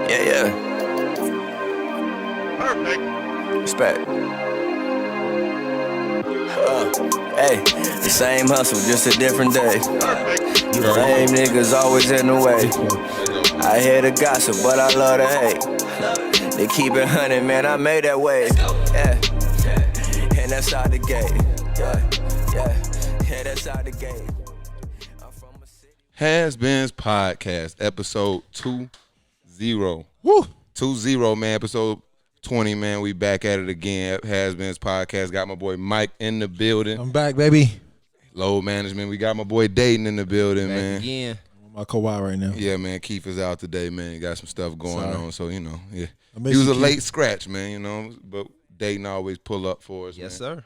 Yeah. Perfect. Respect. Hey, the same hustle, just a different day. Perfect. Same niggas always in the way. I hear the gossip, but I love the hate. They keep it 100, man, I made that way. Yeah, and that's out the gate. Yeah, that's out the gate. HasBeens Podcast, episode 20. Woo! 20, man, episode 20, man. We back at it again. HasBeens Podcast. Got my boy Mike in the building. I'm back, baby. Load management. We got my boy Daton in the building, Back man. again. I'm my Kawhi right now. Yeah, man. Keith is out today, man. Got some stuff going on, so, yeah. He miss was you, a Keith. late scratch, man, but Daton always pull up for us, Yes, man. sir.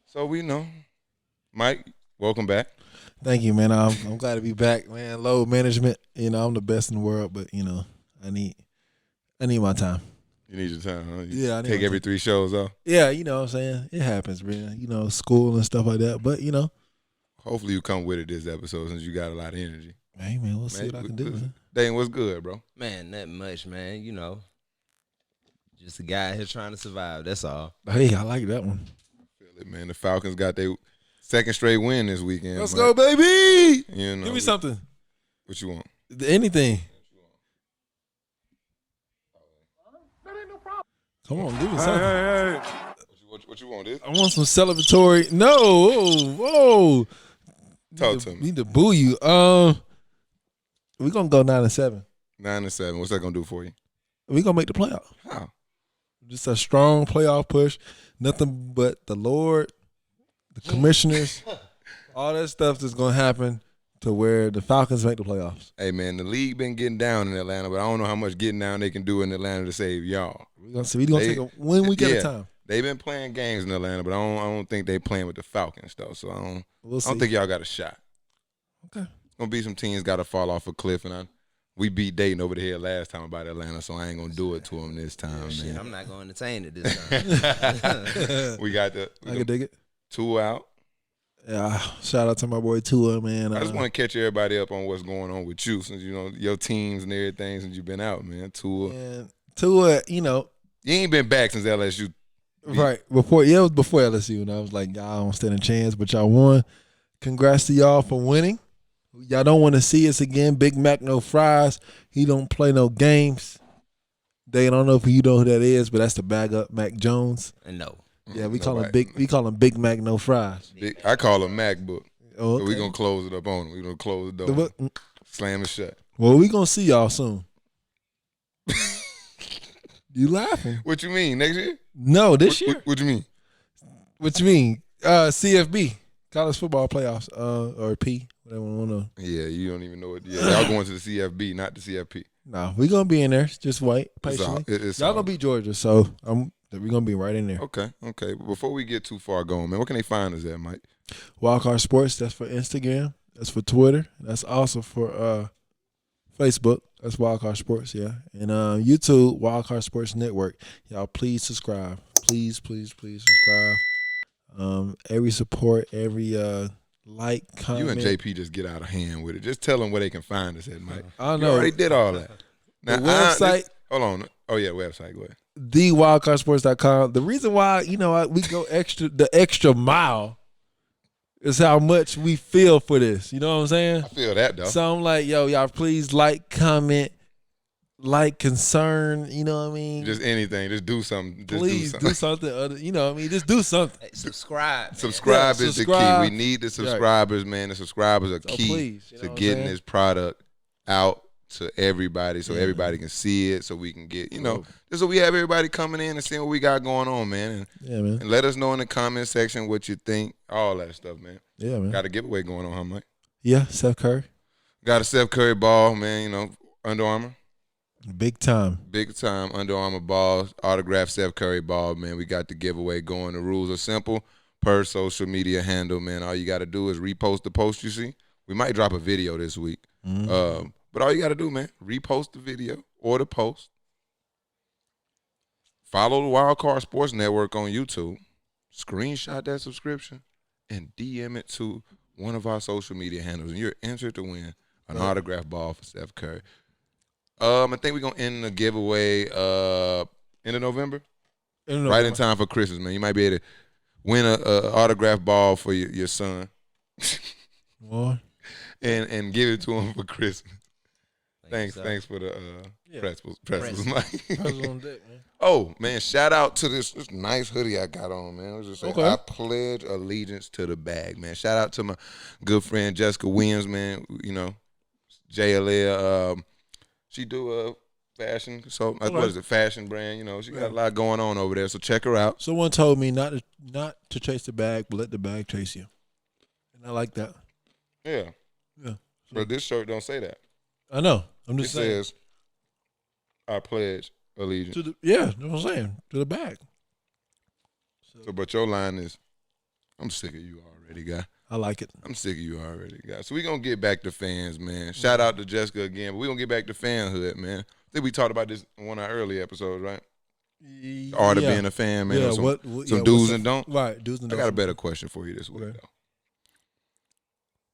So we Mike, welcome back. Thank you, man. I'm glad to be back, man. Load management, I'm the best in the world, but I need my time. You need your time, huh? Yeah, I need take my every 3 shows off. Yeah, you know what I'm saying? It happens, man. School and stuff like that. But Hopefully you come with it this episode since you got a lot of energy. hey man, we'll see what I can do, man. Dane, what's good, bro? Man, not much, man. Just a guy here trying to survive. That's all. Hey, I like that one. Feel it, man. The Falcons got their second straight win this weekend. Let's man. go, baby. Give me something. What you want? Anything. Come on, give me something. Hey. What you want? This? I want some celebratory. No, whoa. Talk to me. Need to boo you. We gonna go 9-7. 9-7. What's that gonna do for you? We gonna make the playoff. How? Just a strong playoff push. Nothing but the Lord, the commissioners, all that stuff that's gonna happen to where the Falcons make the playoffs. Hey, man, the league been getting down in Atlanta, but I don't know how much getting down they can do in Atlanta to save y'all. We're gonna see. We're gonna take a when we get a time. They've been playing games in Atlanta, but I don't think they playing with the Falcons though. So I don't think y'all got a shot. Okay. It's gonna be some teams got to fall off a cliff, and we beat Dayton over the head last time about Atlanta, so I ain't gonna do it to them this time, Shit, man. I'm not going to entertain it this time. We got I can dig it. 2 out. Yeah. Shout out to my boy Tua, man. I just want to catch everybody up on what's going on with you, since your teams and everything since you've been out, man. Tua, you ain't been back since LSU. right it was before LSU, and I was like, y'all don't stand a chance, but y'all won. Congrats to y'all for winning. Y'all don't want to see us again. Big Mac, no fries. He don't play no games. They don't know if you know who that is, but that's the bag up Mac Jones. No. Yeah, we call him Big Mac, no fries. I call him MacBook. Oh, So okay. we gonna close it up on him. We gonna close the door, slam it shut. Well, we gonna see y'all soon. You laughing? What you mean, next year? No, this year. What you mean? What you mean? CFB, college football playoffs, or P, whatever you want to. Yeah, you don't even know it. Yeah, y'all going to the CFB, not the CFP. No, we gonna be in there. Just wait patiently. It's Y'all all- gonna beat Georgia, so we gonna be right in there. Okay. But before we get too far going, man, where can they find us at, Mike? Wildcard Sports. That's for Instagram. That's for Twitter. That's also for Facebook. That's Wildcard Sports. Yeah, and YouTube, Wildcard Sports Network. Y'all, please subscribe. Please subscribe. Every support, every like, comment. You and JP just get out of hand with it. Just tell them where they can find us at, Mike. I You know. already did all that. The website. Hold on. Oh yeah, website. Go ahead. TheWildcardSports.com. The reason why, we go the extra mile is how much we feel for this. You know what I'm saying? I feel that though. So I'm like, y'all please like, comment, concern, you know what I mean? Just anything. Just do something. Please do something other, just do something. Hey, subscribe. Subscribe Yeah, is subscribe. the key. We need the subscribers, man. The subscribers are So key please, you know to what I'm getting saying? this product out to everybody, so everybody can see it, so we can get, just so we have everybody coming in and seeing what we got going on, man. Yeah, man. And let us know in the comment section what you think, all that stuff, man. Yeah, man. Got a giveaway going on, huh, Mike? Yeah, Steph Curry. Got a Steph Curry ball, man, Under Armour. Big time. Big time Under Armour balls, autographed Steph Curry ball, man. We got the giveaway going. The rules are simple. Per social media handle, man. All you got to do is repost the post you see. We might drop a video this week. But all you got to do, man, repost the video or the post. Follow the Wildcard Sports Network on YouTube. Screenshot that subscription and DM it to one of our social media handles, and you're entered to win an autographed ball for Steph Curry. I think we're gonna end the giveaway end of November. Right in time for Christmas, man. You might be able to win a autographed ball for your son. and give it to him for Christmas. Thanks for the pretzels, Mike. Pretzels on deck, man. Oh man, shout out to this nice hoodie I got on, man. I was just saying, I pledge allegiance to the bag, man. Shout out to my good friend Jessica Williams, man. You know, JLL. She do a fashion, so what is it? Fashion brand. You know, she got a lot going on over there. So check her out. Someone told me not to chase the bag, but let the bag chase you, and I like that. Yeah. But this shirt don't say that. I know. I'm just saying. It says, I pledge allegiance. That's what I'm saying. To the bag. So, but your line is, I'm sick of you already, guy. I like it. I'm sick of you already, guy. So we're going to get back to fans, man. Shout out to Jessica again, but we're going to get back to fanhood, man. I think we talked about this in one of our earlier episodes, right? The art of being a fan, man. Yeah, some do's and don'ts. Right, do's and don'ts. I got a better question for you this week, though.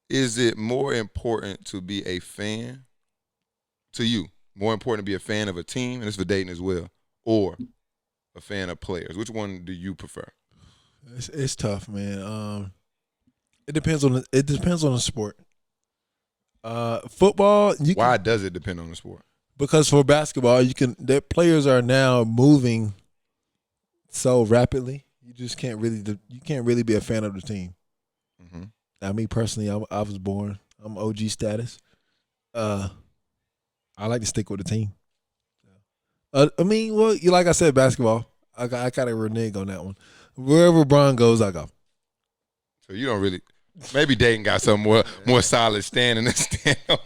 Is it more important to be a fan, to you, more important to be a fan of a team, and it's for Daton as well, or a fan of players? Which one do you prefer? It's tough, man. It depends on the sport. Football. Why does it depend on the sport? Because for basketball, their players are now moving so rapidly. You can't really be a fan of the team. Mm-hmm. Now, me personally, I was born. I'm OG status. I like to stick with the team. Like I said, basketball. I got a renege on that one. Wherever Bron goes, I go. So you don't really. Maybe Daton got something more solid standing than stand on.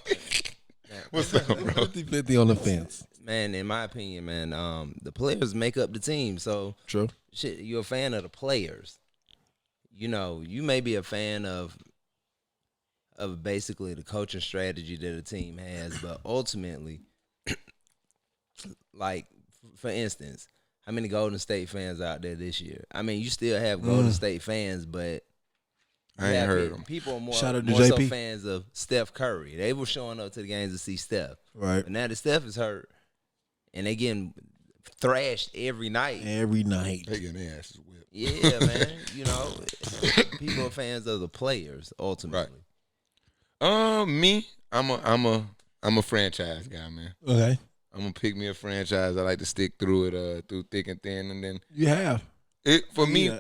What's up, bro? 50-50 on the fence. Man, in my opinion, man, the players make up the team. So true. Shit, you're a fan of the players. You know, you may be a fan of basically the coaching strategy that a team has, but ultimately, like, for instance, how many Golden State fans out there this year? I mean, you still have Golden State fans, but I ain't heard them. People are more so fans of Steph Curry. They were showing up to the games to see Steph. Right. But now that Steph is hurt, and they getting thrashed every night. Every night. They getting their asses whipped. Yeah, man. You know, people are fans of the players ultimately. Right. Me, I'm a franchise guy, man. Okay. I'm gonna pick me a franchise. I like to stick through it, through thick and thin, and then you have it for me.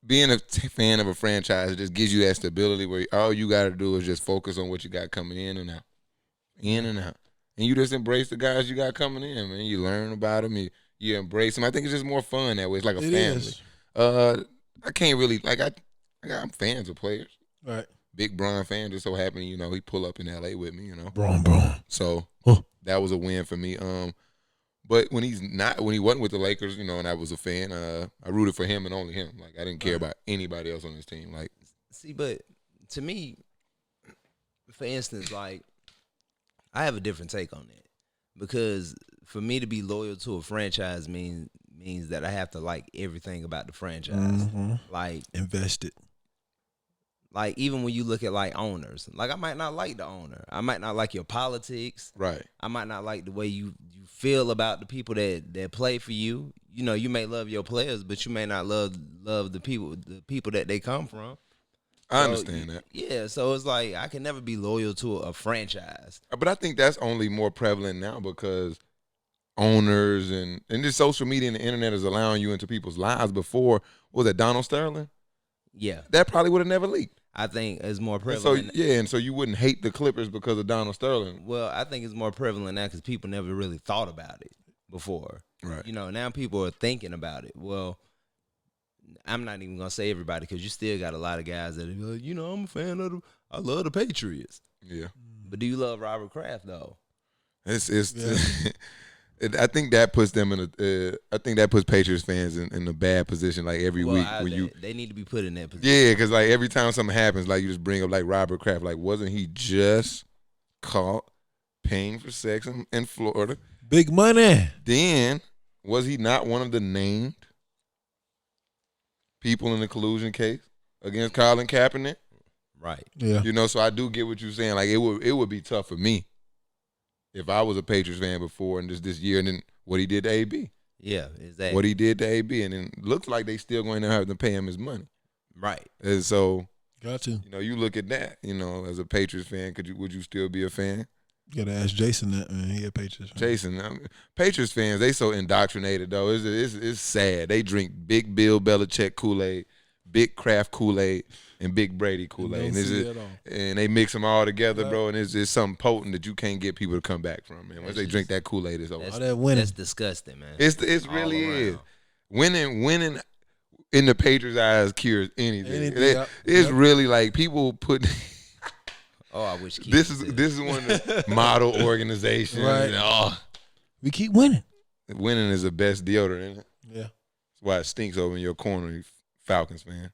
Being a fan of a franchise just gives you that stability where all you got to do is just focus on what you got coming in and out, and you just embrace the guys you got coming in, man. You learn about them, you embrace them. I think it's just more fun that way. It's like a family. I can't really I'm fans of players. Right. Big Bron fan. Just so happened, you know, he pull up in L.A. with me, you know. Bron. So that was a win for me. But when he wasn't with the Lakers, you know, and I was a fan, I rooted for him and only him. Like, I didn't care about anybody else on his team. Like, see, but to me, for instance, like, I have a different take on that, because for me to be loyal to a franchise means that I have to like everything about the franchise. Mm-hmm. Like, invested. Like, even when you look at, like, owners, like, I might not like the owner. I might not like your politics. Right. I might not like the way you feel about the people that play for you. You know, you may love your players, but you may not love the people that they come from. I understand that. Yeah, so it's like I can never be loyal to a franchise. But I think that's only more prevalent now because owners and this social media and the internet is allowing you into people's lives. Before, was it Donald Sterling? Yeah. That probably would have never leaked. I think it's more prevalent. And so you wouldn't hate the Clippers because of Donald Sterling. Well, I think it's more prevalent now because people never really thought about it before. Right. You know, now people are thinking about it. Well, I'm not even gonna say everybody, because you still got a lot of guys that are like, you know, I'm a fan of I love the Patriots. Yeah. But do you love Robert Kraft though? I think that puts them in I think that puts Patriots fans in a bad position. Like every week when they need to be put in that position. Yeah, because like every time something happens, like you just bring up like Robert Kraft. Like, wasn't he just caught paying for sex in Florida? Big money. Then was he not one of the named people in the collusion case against Colin Kaepernick? Right. Yeah. You know, so I do get what you're saying. Like it would be tough for me if I was a Patriots fan before and just this year, and then what he did to AB. Yeah, exactly. What he did to AB, and then looks like they still going to have to pay him his money. Right. And so, Got to. you know, you look at that. You know, as a Patriots fan, would you still be a fan? You gotta ask Jason that, man. He a Patriots fan. Jason, I mean, Patriots fans, they so indoctrinated though. It's sad. They drink big Bill Belichick Kool-Aid, big Kraft Kool-Aid, and big Brady Kool-Aid, and they mix them all together, bro. And it's just something potent that you can't get people to come back from, man. Once they drink that Kool-Aid, it's over. All that winning. That's disgusting, man. It really is. Winning in the Patriots' eyes cures anything. It's really like people put. Oh, I wish Keith this is one of the model organizations. Right. You know, We keep winning. winning is the best deodorant, isn't it? Yeah. That's why it stinks over in your corner, you Falcons fan.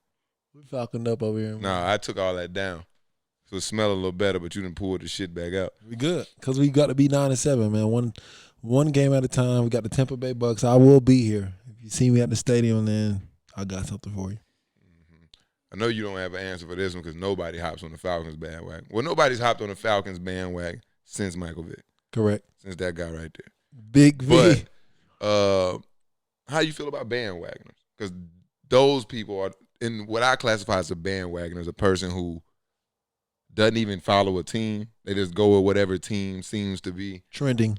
We falconed up over here. Nah, I took all that down. So it smelled a little better, but you didn't pull the shit back out. We good. Because we got to be 9-7, man. One game at a time. We got the Tampa Bay Bucks. I will be here. If you see me at the stadium, then I got something for you. I know you don't have an answer for this one because nobody hops on the Falcons bandwagon. Well, nobody's hopped on the Falcons bandwagon since Michael Vick. Correct. Since that guy right there. Big V. But how you feel about bandwagoners? Because those people are, in what I classify as a bandwagoner, is a person who doesn't even follow a team. They just go with whatever team seems to be Trending.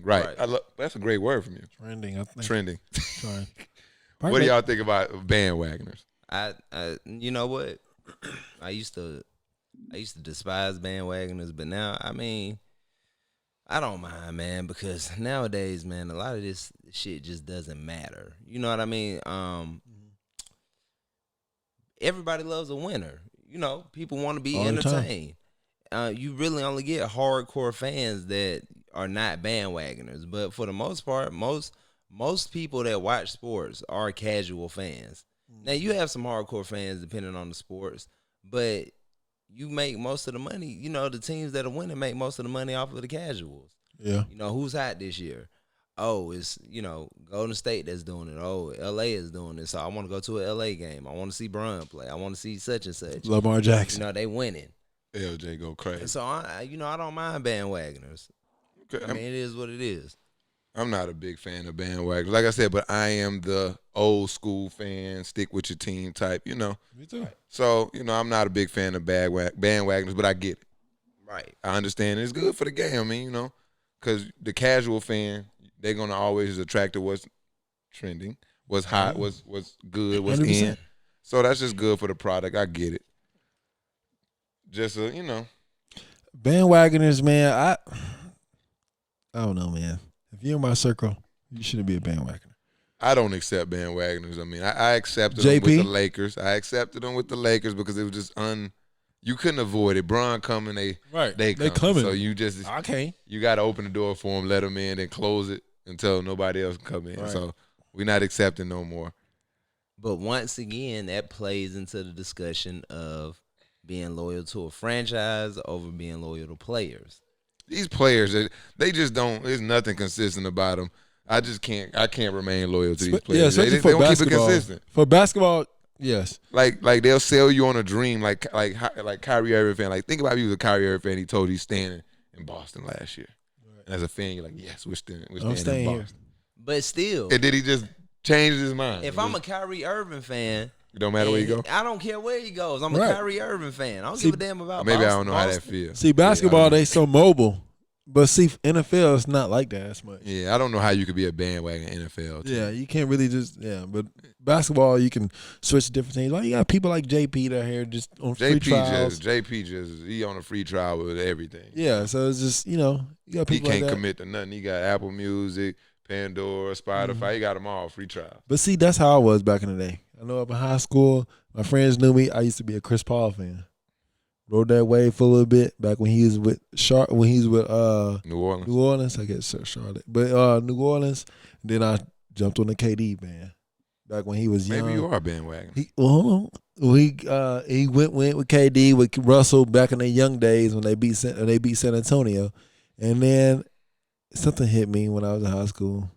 right. That's a great word from you. Trending, I think. Trending. Sorry. What do y'all think about bandwagoners? I you know what? I used to despise bandwagoners, but now, I mean, I don't mind, man, because nowadays, man, a lot of this shit just doesn't matter. You know what I mean? Everybody loves a winner. You know, people want to be entertained. You really only get hardcore fans that are not bandwagoners, but for the most part, most people that watch sports are casual fans. Now, you have some hardcore fans depending on the sports, but you make most of the money. You know, the teams that are winning make most of the money off of the casuals. Yeah. You know, who's hot this year? Oh, it's, you know, Golden State that's doing it. Oh, L.A. is doing it. So I want to go to an L.A. game. I want to see Bron play. I want to see such and such. Lamar Jackson. You know, they winning. LJ go crazy. And so, I don't mind bandwagoners. Okay. I mean, it is what it is. I'm not a big fan of bandwagoners. Like I said, but I am the old school fan, stick with your team type, you know. Me too. So, you know, I'm not a big fan of bandwagoners, but I get it. Right. I understand it's good for the game. I mean, you know, because the casual fan, they're going to always attract to what's trending, what's hot, what's good, what's 100%. in. So that's just good for the product. I get it. Just, you know. Bandwagoners, man, I don't know, man. If you're in my circle, you shouldn't be a bandwagoner. I don't accept bandwagoners. I mean, I accepted JP? them with the Lakers. I accepted them with the Lakers because it was just you couldn't avoid it. Bron coming, they coming. So you just I can't. You got to open the door for them, let them in, and close it until nobody else can come in. Right. So we're not accepting no more. But once again, that plays into the discussion of being loyal to a franchise over being loyal to players. These players, they just don't. There's nothing consistent about them. I can't remain loyal to these players. Yeah, they for don't keep it basketball. consistent. For basketball, yes. Like they'll sell you on a dream, like Kyrie Irving fan. Like think about if you was a Kyrie Irving fan, he told you he's staying in Boston last year. Right. And as a fan, you're like, yes, we're staying in Boston. Here. But still, and did he just change his mind? If I'm a Kyrie Irving fan, it don't matter where you go. I don't care where he goes. I'm a Kyrie Irving fan. I don't give a damn about. Maybe Boston. I don't know how that feels. See, basketball, they so mobile. But see, NFL is not like that as much. Yeah, I don't know how you could be a bandwagon NFL team. Yeah, you can't really just but basketball you can switch to different teams. Like you got people like JP that here just on free trials. He on a free trial with everything. Yeah, so it's just you got people. He can't like that. commit to nothing. He got Apple Music, Pandora, Spotify. He got them all free trial. But see, that's how I was back in the day. I know up in high school, my friends knew me. I used to be a Chris Paul fan. Rode that wave for a little bit back when he was with New Orleans. New Orleans, I guess Charlotte, but New Orleans. Then I jumped on the KD band back when he was young. Maybe you are a bandwagon. Hold on. He went with KD with Russell back in their young days when they beat San Antonio, and then something hit me when I was in high school.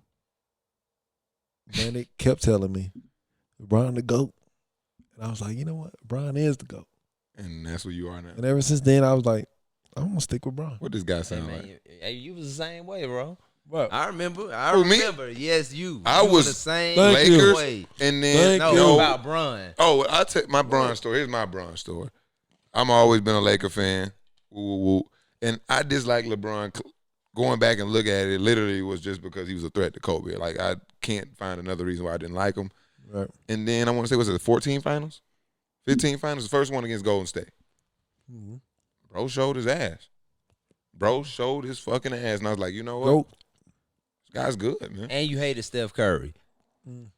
Man, they kept telling me, "Bron the GOAT," and I was like, you know what, Bron is the GOAT. And that's where you are now. And ever since then, I was like, I'm gonna stick with Bron. What this guy sound man, like? you was the same way, bro. What? I remember. Who, me? Yes, you. I You was the same Thank you. Lakers, way. and then Thank No, you. about Bron. Oh, I'll take my Bron story. Here's my Bron story. I'm always been a Laker fan. Woo, woo, woo. And I dislike LeBron. Going back and look at it, literally was just because he was a threat to Kobe. Like, I can't find another reason why I didn't like him. Right. And then I want to say, was it the 14 finals? 15 finals? The first one against Golden State. Mm-hmm. Bro showed his ass. Bro showed his fucking ass. And I was like, you know what? Nope. This guy's good, man. And you hated Steph Curry.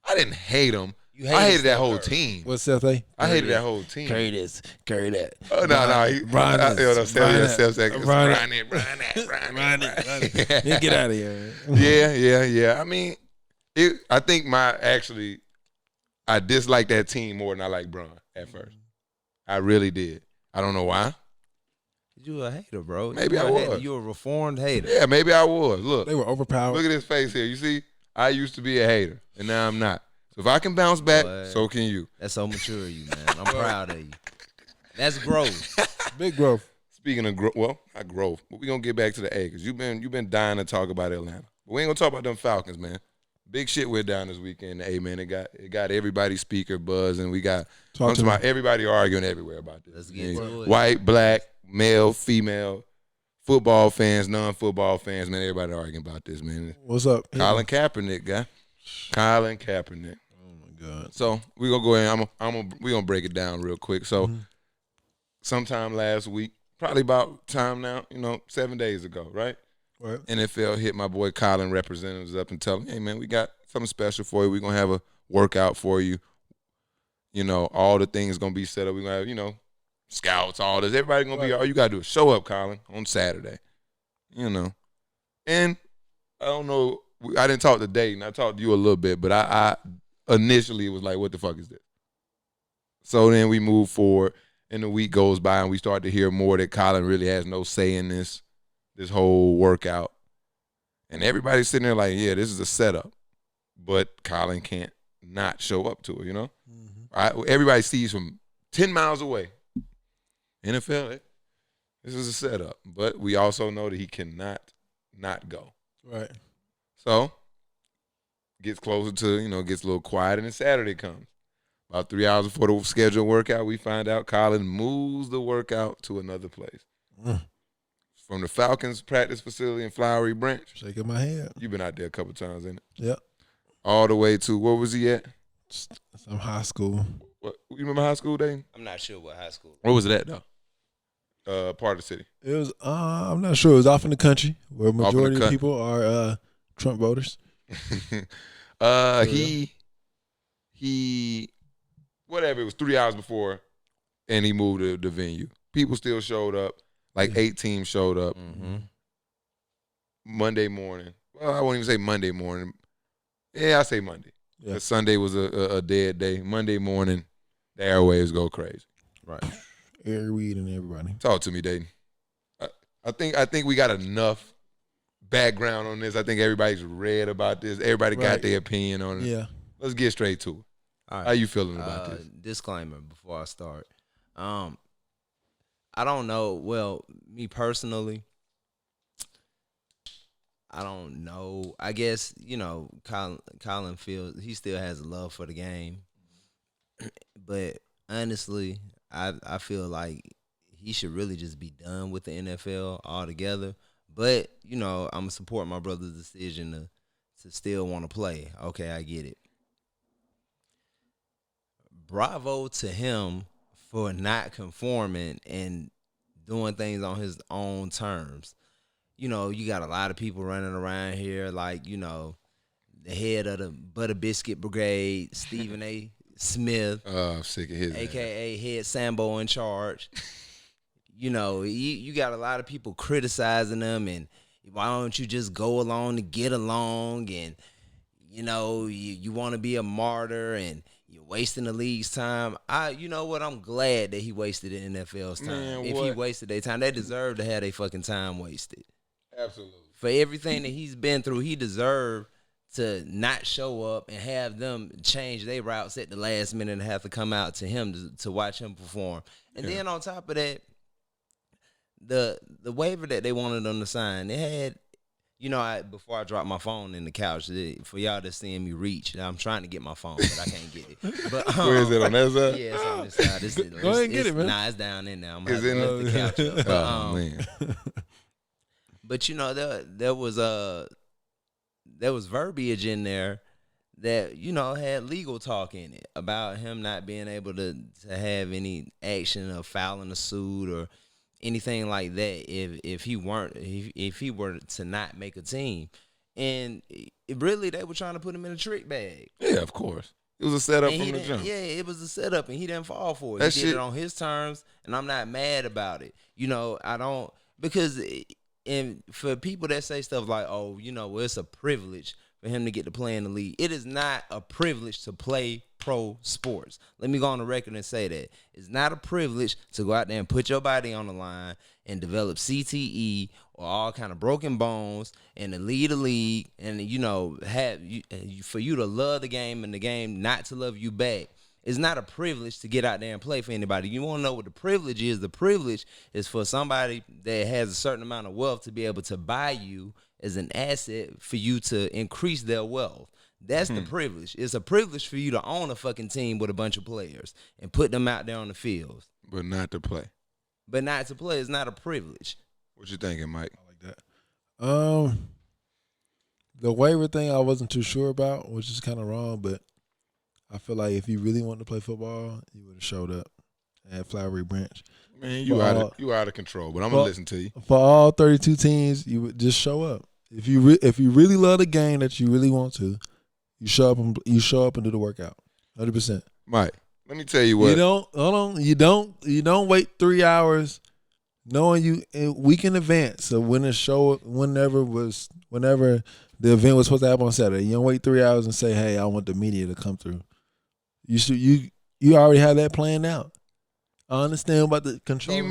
I didn't hate him. You I hated that Steph whole Curry. team. What's Seth A? I hated that whole team. Curry this, Curry that. Oh, no. Brian Get out of here. Yeah. I mean, I think I disliked that team more than I liked Bron at first. I really did. I don't know why. You a hater, bro. Maybe I was. You a reformed hater. Yeah, maybe I was. Look. They were overpowered. Look at his face here. You see, I used to be a hater, and now I'm not. So if I can bounce back, Boy. so can you. That's so mature of you, man. I'm proud of you. That's growth. Big growth. Speaking of growth, well, not growth, but we're going to get back to the A because you've been dying to talk about Atlanta. But we ain't going to talk about them Falcons, man. Big shit went down this weekend. The A, man, it got everybody's speaker buzz, and we got everybody arguing everywhere about this. Let's get into it. White, black, male, female, football fans, non-football fans, man, everybody arguing about this, man. What's up? Colin Kaepernick, guy. Colin Kaepernick. Oh my God. So we're gonna go ahead. We're gonna break it down real quick. So sometime last week, probably about time now, 7 days ago, right? Right. NFL hit my boy Colin representatives up and tell him, hey man, we got something special for you. We're gonna have a workout for you. All the things gonna be set up. We're gonna have, scouts, all this. Everybody gonna be, all you gotta do is show up, Colin, on Saturday. And I don't know, I didn't talk to Daton. I talked to you a little bit, but I initially was like, what the fuck is this? So then we move forward, and the week goes by, and we start to hear more that Colin really has no say in this whole workout. And everybody's sitting there like, yeah, this is a setup. But Colin can't not show up to it, Everybody sees from 10 miles away. NFL, this is a setup. But we also know that he cannot not go. Right. So, gets closer to, gets a little quiet, and then Saturday comes. About 3 hours before the scheduled workout, we find out Colin moves the workout to another place. From the Falcons practice facility in Flowery Branch. Shaking my head. You've been out there a couple times, ain't it? Yep. All the way to, where was he at? Some high school. What, you remember high school, Dane? I'm not sure what high school. Where was it at, though? Part of the city. It was, I'm not sure. It was off in the country where majority of cut. people are Trump voters. He, whatever, it was 3 hours before, and he moved the venue. People still showed up. Like 8 teams showed up. Monday morning. Well, I won't even say Monday morning. Yeah, I say Monday. Yeah. Sunday was a dead day. Monday morning, the airwaves go crazy. Right. Air Reed and everybody. Talk to me, Daton. I think we got enough background on this. I think everybody's read about this. Everybody got their opinion on it. Yeah. Let's get straight to it. All right. How you feeling about this? Disclaimer before I start. I don't know. Well, me personally, I don't know. I guess, Colin feels he still has a love for the game. But honestly, I feel like he should really just be done with the NFL altogether. But, I'm going to support my brother's decision to still want to play. Okay, I get it. Bravo to him for not conforming and doing things on his own terms. You got a lot of people running around here like, the head of the Butter Biscuit Brigade, Stephen A. Smith. I'm sick of his a.k.a. Head Sambo in charge. You got a lot of people criticizing them, and why don't you just go along to get along, and, you want to be a martyr, and you're wasting the league's time. You know what? I'm glad that he wasted the NFL's time. Man, if he wasted their time, they deserve to have their fucking time wasted. Absolutely. For everything that he's been through, he deserved to not show up and have them change their routes at the last minute and have to come out to him to watch him perform. And then on top of that, the waiver that they wanted them to sign, they had, before I dropped my phone in the couch, for y'all that's seeing me reach, I'm trying to get my phone, but I can't get it. But, where is it, on that side? Yeah, it's on this side. Go ahead and get it, man. Nah, it's down in there. I'm going to lift the couch up. But, man. But there was verbiage in there that, had legal talk in it about him not being able to have any action of filing a suit or anything like that if he were to not make a team. And they were trying to put him in a trick bag. Yeah, of course. It was a setup from the jump. Yeah, it was a setup, and he didn't fall for it. He did it on his terms, and I'm not mad about it. I don't, because and for people that say stuff like, oh, well, it's a privilege for him to get to play in the league. It is not a privilege to play pro sports. Let me go on the record and say that. It's not a privilege to go out there and put your body on the line and develop CTE or all kind of broken bones and to lead a league and, for you to love the game and the game not to love you back. It's not a privilege to get out there and play for anybody. You want to know what the privilege is? The privilege is for somebody that has a certain amount of wealth to be able to buy you as an asset for you to increase their wealth. That's the privilege. It's a privilege for you to own a fucking team with a bunch of players and put them out there on the field. But not to play. But not to play is not a privilege. What you thinking, Mike? I like that. The waiver thing I wasn't too sure about, which is kind of wrong, but I feel like if you really wanted to play football, you would have showed up at Flowery Branch. Man, you out of control, but I'm gonna listen to you. For all 32 teams, you would just show up. If you really love the game that you really want to, you show up and do the workout. 100%. Mike, let me tell you what. You don't wait 3 hours knowing you a week in advance. So whenever the event was supposed to happen on Saturday, you don't wait 3 hours and say, "Hey, I want the media to come through." You already have that planned out. I understand about the control. He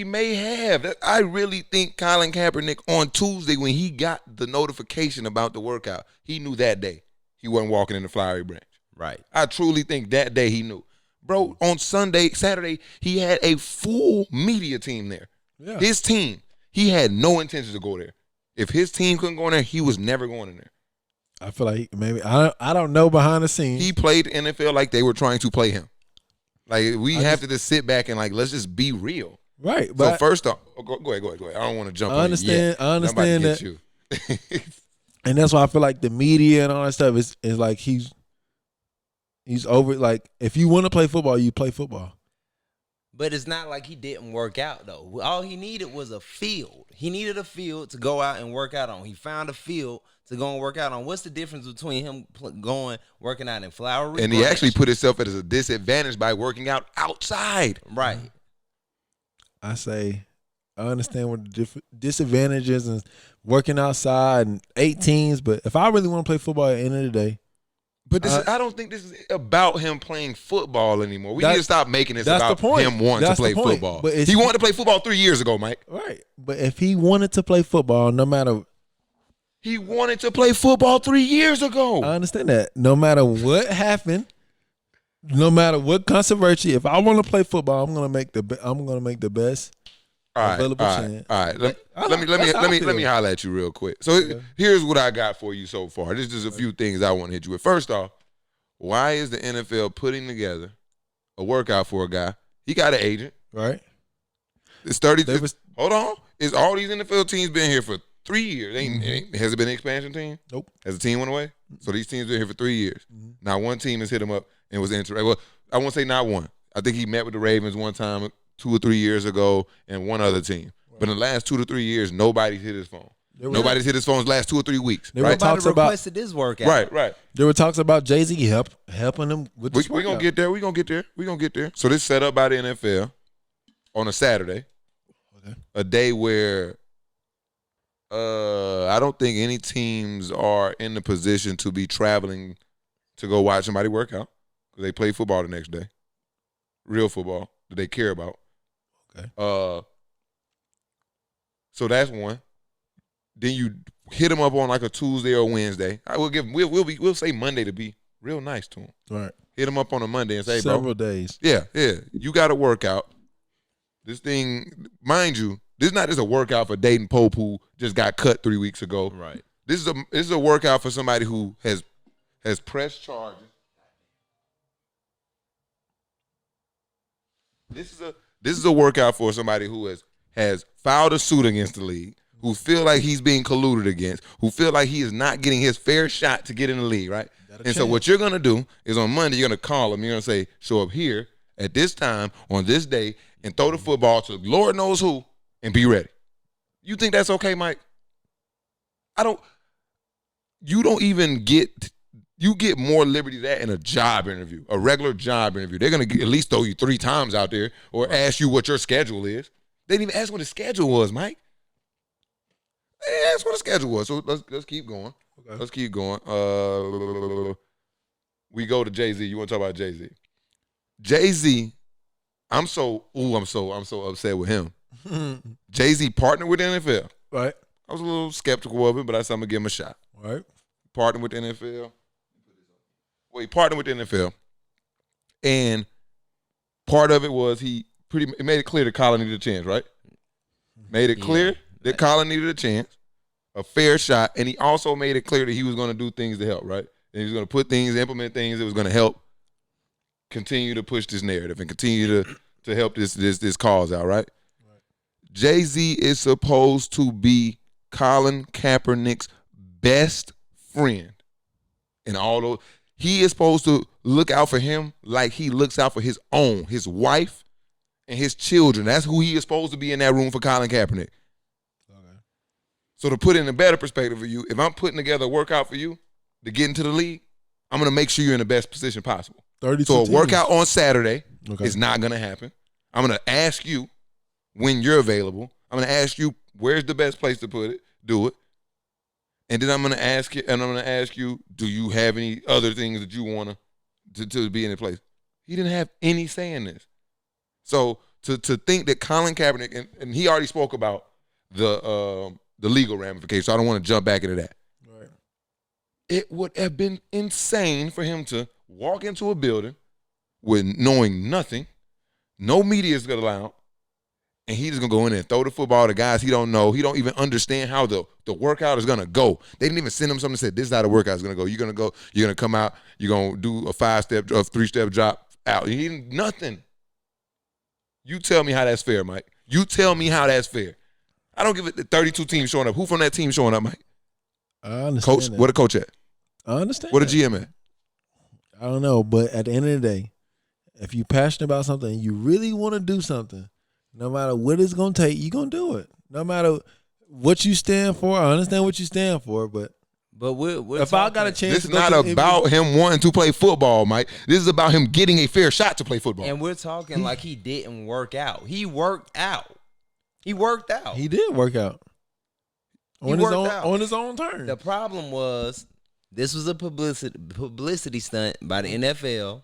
may have. I really think Colin Kaepernick on Tuesday when he got the notification about the workout, he knew that day he wasn't walking in the Flowery Branch. Right. I truly think that day he knew. Bro, on Saturday, he had a full media team there. Yeah. His team, he had no intention to go there. If his team couldn't go in there, he was never going in there. I feel like maybe I don't know behind the scenes. He played the NFL like they were trying to play him. Like we have to just sit back and let's just be real. Right. But so first off, go ahead. I don't want to jump. I understand that. You. And that's why I feel like the media and all that stuff is like he's over. Like if you want to play football, you play football. But it's not like he didn't work out, though. All he needed was a field. He needed a field to go out and work out on. He found a field to go and work out on. What's the difference between him working out in Flowery And Branch? he actually put himself at a disadvantage by working out outside. Right. I understand what the disadvantages and working outside and 18s, but if I really want to play football at the end of the day, but I don't think this is about him playing football anymore. We need to stop making this about him wanting to play football. But he wanted to play football 3 years ago, Mike. Right. But if he wanted to play football, no matter... He wanted to play football 3 years ago. I understand that. No matter what happened, no matter what controversy, if I want to play football, I'm gonna make the best available chance. All right. Let me holler at you real quick. So here's what I got for you so far. This is a few things I want to hit you with. First off, why is the NFL putting together a workout for a guy? He got an agent, right? It's 30. Hold on. Is all these NFL teams been here for 3 years? Has it been an expansion team? Nope. Has the team went away? So these teams been here for 3 years. Now one team has hit him up and was interested. Well, I won't say not one. I think he met with the Ravens one time 2 or 3 years ago and one other team. Right. But in the last 2 to 3 years, nobody's hit his phone. Nobody's hit his phone in the last 2 or 3 weeks. Nobody requested this workout. Right. There were talks about Jay-Z helping him with this workout. We're going to get there. So this is set up by the NFL on a Saturday, a day where I don't think any teams are in the position to be traveling to go watch somebody work out because they play football the next day, real football that they care about. Okay. So that's one. Then you hit him up on like a Tuesday or Wednesday. We'll say Monday to be real nice to him. Right. Hit him up on a Monday and say, Several days. Yeah. You got to work out. This thing, mind you, this is not just a workout for Daton Pope who just got cut 3 weeks ago. Right. This is a workout for somebody who has pressed charges. This is a workout for somebody who has filed a suit against the league, who feel like he's being colluded against, who feel like he is not getting his fair shot to get in the league, right? And so what you're going to do is on Monday, you're going to call him. You're going to say, show up here at this time on this day and throw the football to Lord knows who and be ready. You think that's okay, Mike? You get more liberty than that in a job interview, a regular job interview. They're going to at least throw you 3 times out there or ask you what your schedule is. They didn't even ask what the schedule was, Mike. They didn't ask what the schedule was. So let's keep going. Okay. Let's keep going. We go to Jay-Z. You want to talk about Jay-Z? Jay-Z, I'm so upset with him. Jay-Z partnered with the NFL. Right. I was a little skeptical of it, but I said I'm going to give him a shot. Right. Partnered with the NFL. Well, he partnered with the NFL. And part of it was it made it clear that Colin needed a chance, right? Made it clear that Colin needed a chance, a fair shot, and he also made it clear that he was going to do things to help, right? And he was going to implement things that was going to help continue to push this narrative and continue to help this cause out, right? Jay-Z is supposed to be Colin Kaepernick's best friend. And although he is supposed to look out for him like he looks out for his wife and his children. That's who he is supposed to be in that room for Colin Kaepernick. Okay. So to put it in a better perspective for you, if I'm putting together a workout for you to get into the league, I'm going to make sure you're in the best position possible. So a workout on Saturday is not going to happen. I'm going to ask you when you're available. I'm going to ask you where's the best place to put it, do it. And then I'm going to ask you, do you have any other things that you want to be in the place? He didn't have any say in this. So to think that Colin Kaepernick, and he already spoke about the legal ramifications, so I don't want to jump back into that. Right. It would have been insane for him to walk into a building with knowing nothing, no media is going to allow, and he's just going to go in there and throw the football to guys he don't know. He don't even understand how the workout is going to go. They didn't even send him something that said, this is how the workout is going to go. You're going to come out, you're going to do a 5-step, a 3-step drop out. He didn't nothing. You tell me how that's fair, Mike. You tell me how that's fair. I don't give it the 32 teams showing up. Who from that team showing up, Mike? I understand. Coach, where the coach at? I understand. Where the GM at? I don't know, but at the end of the day, if you're passionate about something and you really want to do something, no matter what it's going to take, you're going to do it. No matter what you stand for, I understand what you stand for, but we're if I got a chance, this is not about him wanting to play football, Mike. This is about him getting a fair shot to play football. And we're talking like he didn't work out. He worked out. He worked out. He did work out. On his own terms. The problem was this was a publicity stunt by the NFL,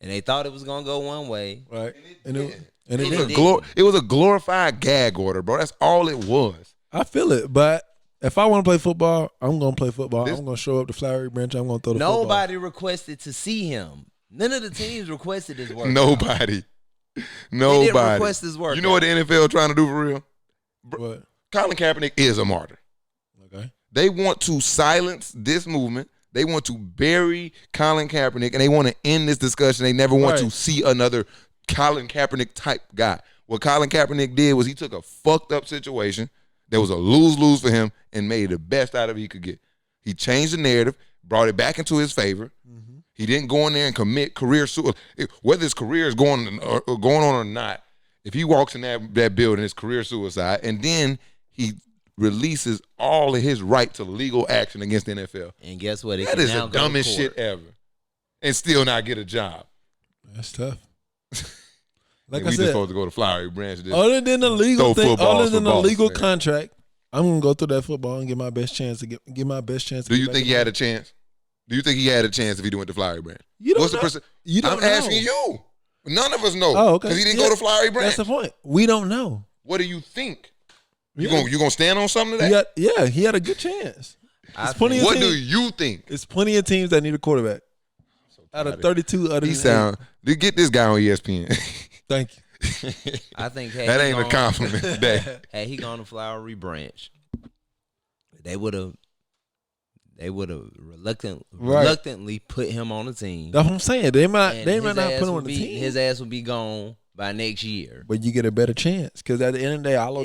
and they thought it was gonna go one way. Right. It was a glorified gag order, bro. That's all it was. I feel it, but if I want to play football, I'm going to play football. I'm going to show up to Flowery Branch. I'm going to throw the football. Nobody requested to see him. None of the teams requested his work. Nobody. They didn't request his work. You know what the NFL trying to do for real? What? Colin Kaepernick is a martyr. Okay. They want to silence this movement. They want to bury Colin Kaepernick, and they want to end this discussion. They never want to see another Colin Kaepernick type guy. What Colin Kaepernick did was he took a fucked up situation. There was a lose-lose for him and made the best out of it he could get. He changed the narrative, brought it back into his favor. Mm-hmm. He didn't go in there and commit career suicide. Whether his career is going on or not, if he walks in that building, it's career suicide. And then he releases all of his right to legal action against the NFL. And guess what? That is the dumbest shit ever. And still not get a job. That's tough. Like I said, we just supposed to go to Flowery Branch. Other than the legal thing, other than the legal contract, I'm gonna go through that football and get my best chance to get my best chance. Do you think he had a chance? Do you think he had a chance if he went to Flowery Branch? You don't What's know. the percent? You don't I'm know. asking you. None of us know. Oh, okay. Because he didn't go to Flowery Branch. That's the point. We don't know. What do you think? You gonna stand on something of that? He had a good chance. What do you think? It's plenty of teams that need a quarterback. Out of 32 other they get this guy on ESPN. Thank you. I think that ain't a compliment today. Had he gone to Flowery Branch, they would have reluctantly put him on the team. That's what I'm saying. They might not put him on the team. team. His ass would be gone by next year. But you get a better chance because at the end of the day, all I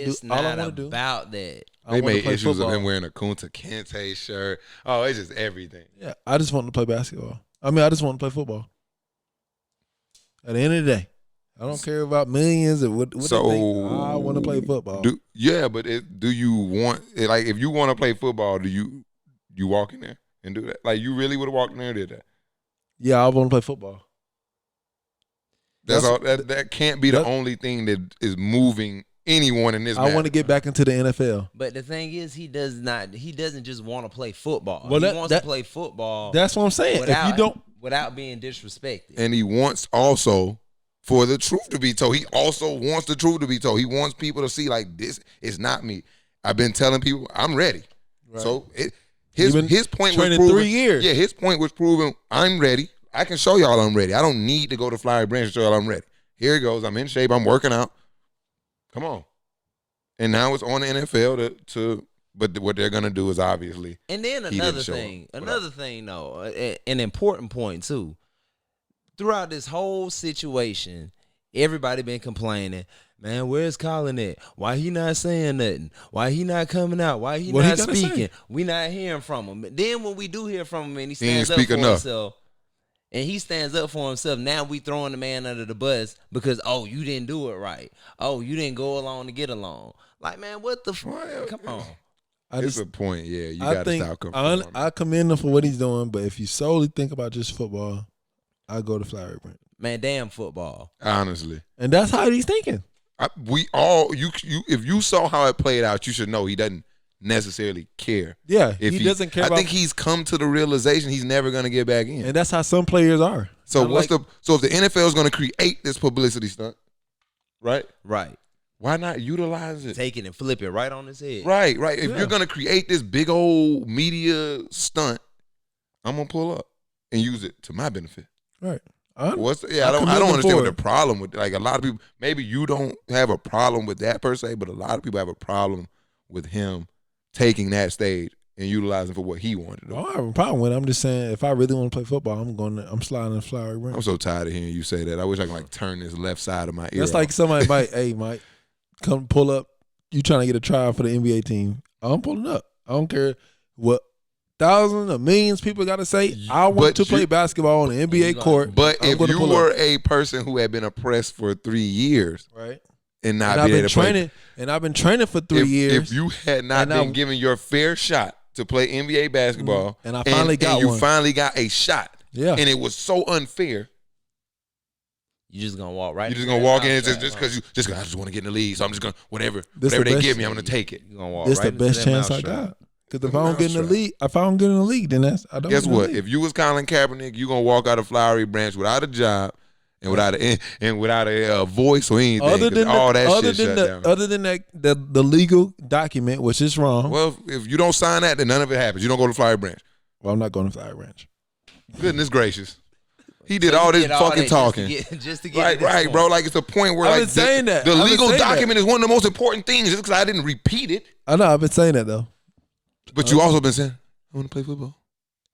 want to do about that. They made issues of him wearing a Kunta Kinte shirt. Oh, it's just everything. Yeah, I just want to play basketball. I just want to play football. At the end of the day, I don't care about millions or what they think. I want to play football. Do you want like if you want to play football? Do you walk in there and do that? Like you really would have walked in there and did that? Yeah, I want to play football. That's all. That can't be the only thing that is moving anyone in this. I want to get back into the NFL. But the thing is, he doesn't just want to play football. Well, he wants to play football. That's what I'm saying. If you don't, without being disrespected, and he wants also for the truth to be told. He also wants the truth to be told. He wants people to see like this is not me. I've been telling people I'm ready. Right. So his point was proven. 3 years. Yeah, his point was proven. I'm ready. I can show y'all I'm ready. I don't need to go to Flowery Branch to show y'all I'm ready. Here it goes. I'm in shape. I'm working out. Come on. And now it's on the NFL but what they're gonna do is obviously. And then another thing though, an important point too. Throughout this whole situation, everybody been complaining, man, where's Colin at? Why he not saying nothing? Why he not coming out? Why he not speaking? We not hearing from him. But then when we do hear from him and he stands up for himself, now we throwing the man under the bus because, oh, you didn't do it right. Oh, you didn't go along to get along. Like, man, what the fuck? Come on. It's a point, yeah. You got to stop conforming. I commend him for what he's doing, but if you solely think about just football, I go to Flowery Branch. Man, damn football. Honestly. And that's how he's thinking. If you saw how it played out, you should know he doesn't necessarily care. Yeah, he doesn't care. I think he's come to the realization he's never going to get back in. And that's how some players are. So if the NFL is going to create this publicity stunt, right? Right. Why not utilize it? Take it and flip it right on his head. Right. If you're going to create this big old media stunt, I'm going to pull up and use it to my benefit. Right. I don't understand what the problem with, like, a lot of people, maybe you don't have a problem with that per se, but a lot of people have a problem with him taking that stage and utilizing for what he wanted to do. I don't have a problem with it. I'm just saying, if I really want to play football, I'm sliding in Flowery Branch. I'm so tired of hearing you say that. I wish I could turn this left side of my ear. That's like somebody Mike, come pull up. You trying to get a trial for the NBA team. I'm pulling up. I don't care what thousands or millions people got to say. I want to play basketball on the NBA court. But if you were a person who had been oppressed for 3 years, right, and not been able to play, and I've been training for 3 years. If you had not been given your fair shot to play NBA basketball, and I finally got one, you finally got a shot, and it was so unfair. You just gonna walk right. You're just gonna walk in just because I just want to get in the league, so I'm just gonna whatever they give me, I'm gonna take it. You gonna walk this right the best chance I got. Because if I don't get in the league, then I don't. Guess what? If you was Colin Kaepernick, you gonna walk out of Flowery Branch without a job and without a voice or anything. Other than the legal document, which is wrong. Well, if you don't sign that, then none of it happens. You don't go to Flowery Branch. Well, I'm not going to Flowery Branch. Goodness gracious. He did all this fucking talking. Just to get right, bro. Like, it's a point where I've been saying that. The legal document is one of the most important things. Just because I didn't repeat it. I know. I've been saying that though. But you also been saying, I want to play football.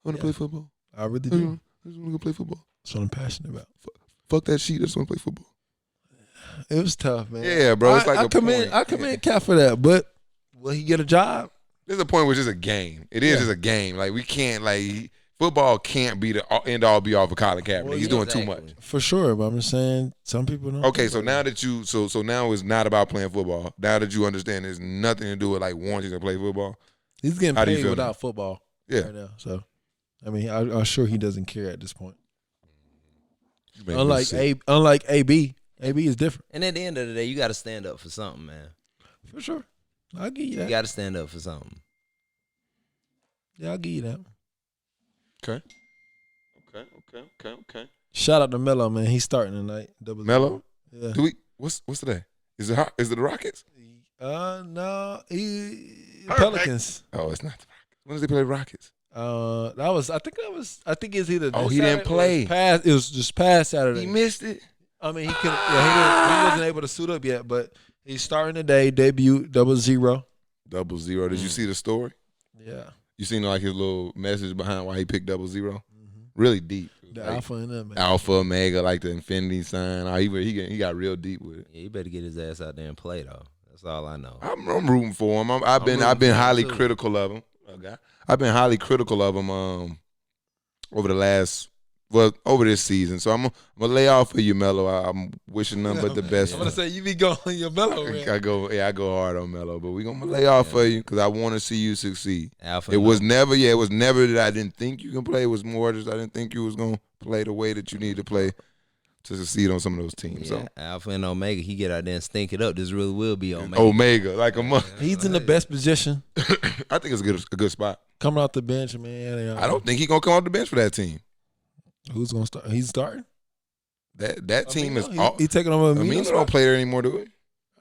I play football. I really do. I just want to go play football. That's what I'm passionate about. Fuck that shit. I just want to play football. It was tough, man. Yeah, bro. It's I commend Cat for that, but will he get a job? There's a point where it's just a game. It is just a game. Like, we can't, like, football can't be the end all be all for Colin Kaepernick. Well, he's doing too much. For sure, but I'm just saying some people don't. Okay, so now that you so now it's not about playing football. Now that you understand there's nothing to do with like wanting to play football. He's getting paid without football right now. So I mean, I'm sure he doesn't care at this point. Unlike AB is different. And at the end of the day, you got to stand up for something, man. For sure, I'll give you that. You got to stand up for something. Yeah, I'll give you that. Okay. Shout out to Melo, man. He's starting tonight. Melo? Yeah. What's today? Is it the Rockets? No, Pelicans. Oh, it's not the Rockets. When did they play the Rockets? I think it's either. Oh, this he didn't Saturday play. It was just past Saturday. He missed it. I mean, he wasn't able to suit up yet, but he's starting today. Debut 0-0. 0-0. Did you see the story? Yeah. You seen like his little message behind why he picked 0-0? Really deep. The Like, alpha in them, man. Alpha, Omega, like the infinity sign. Oh, he got real deep with it. Yeah, you better get his ass out there and play though. That's all I know. I'm rooting for him. I've been rooting for highly him, too. critical of him. Okay. I've been highly critical of him over this season. So I'm gonna lay off for you, Melo. I'm wishing nothing but the best. I'm gonna say you be going your Melo, man. I go hard on Melo, but we're gonna lay off for you because I want to see you succeed. Alpha It was never that I didn't think you can play. It was more just I didn't think you was gonna play the way that you need to play to succeed on some of those teams. Yeah, So Alpha and Omega, he get out there and stink it up. This really will be Omega. Omega, like a month. He's in the best position I think it's a good spot. coming off the bench, man. I don't think he's gonna come off the bench for that team. Who's gonna start? He's starting. That team is. He taking over Aminu don't play there anymore, do we?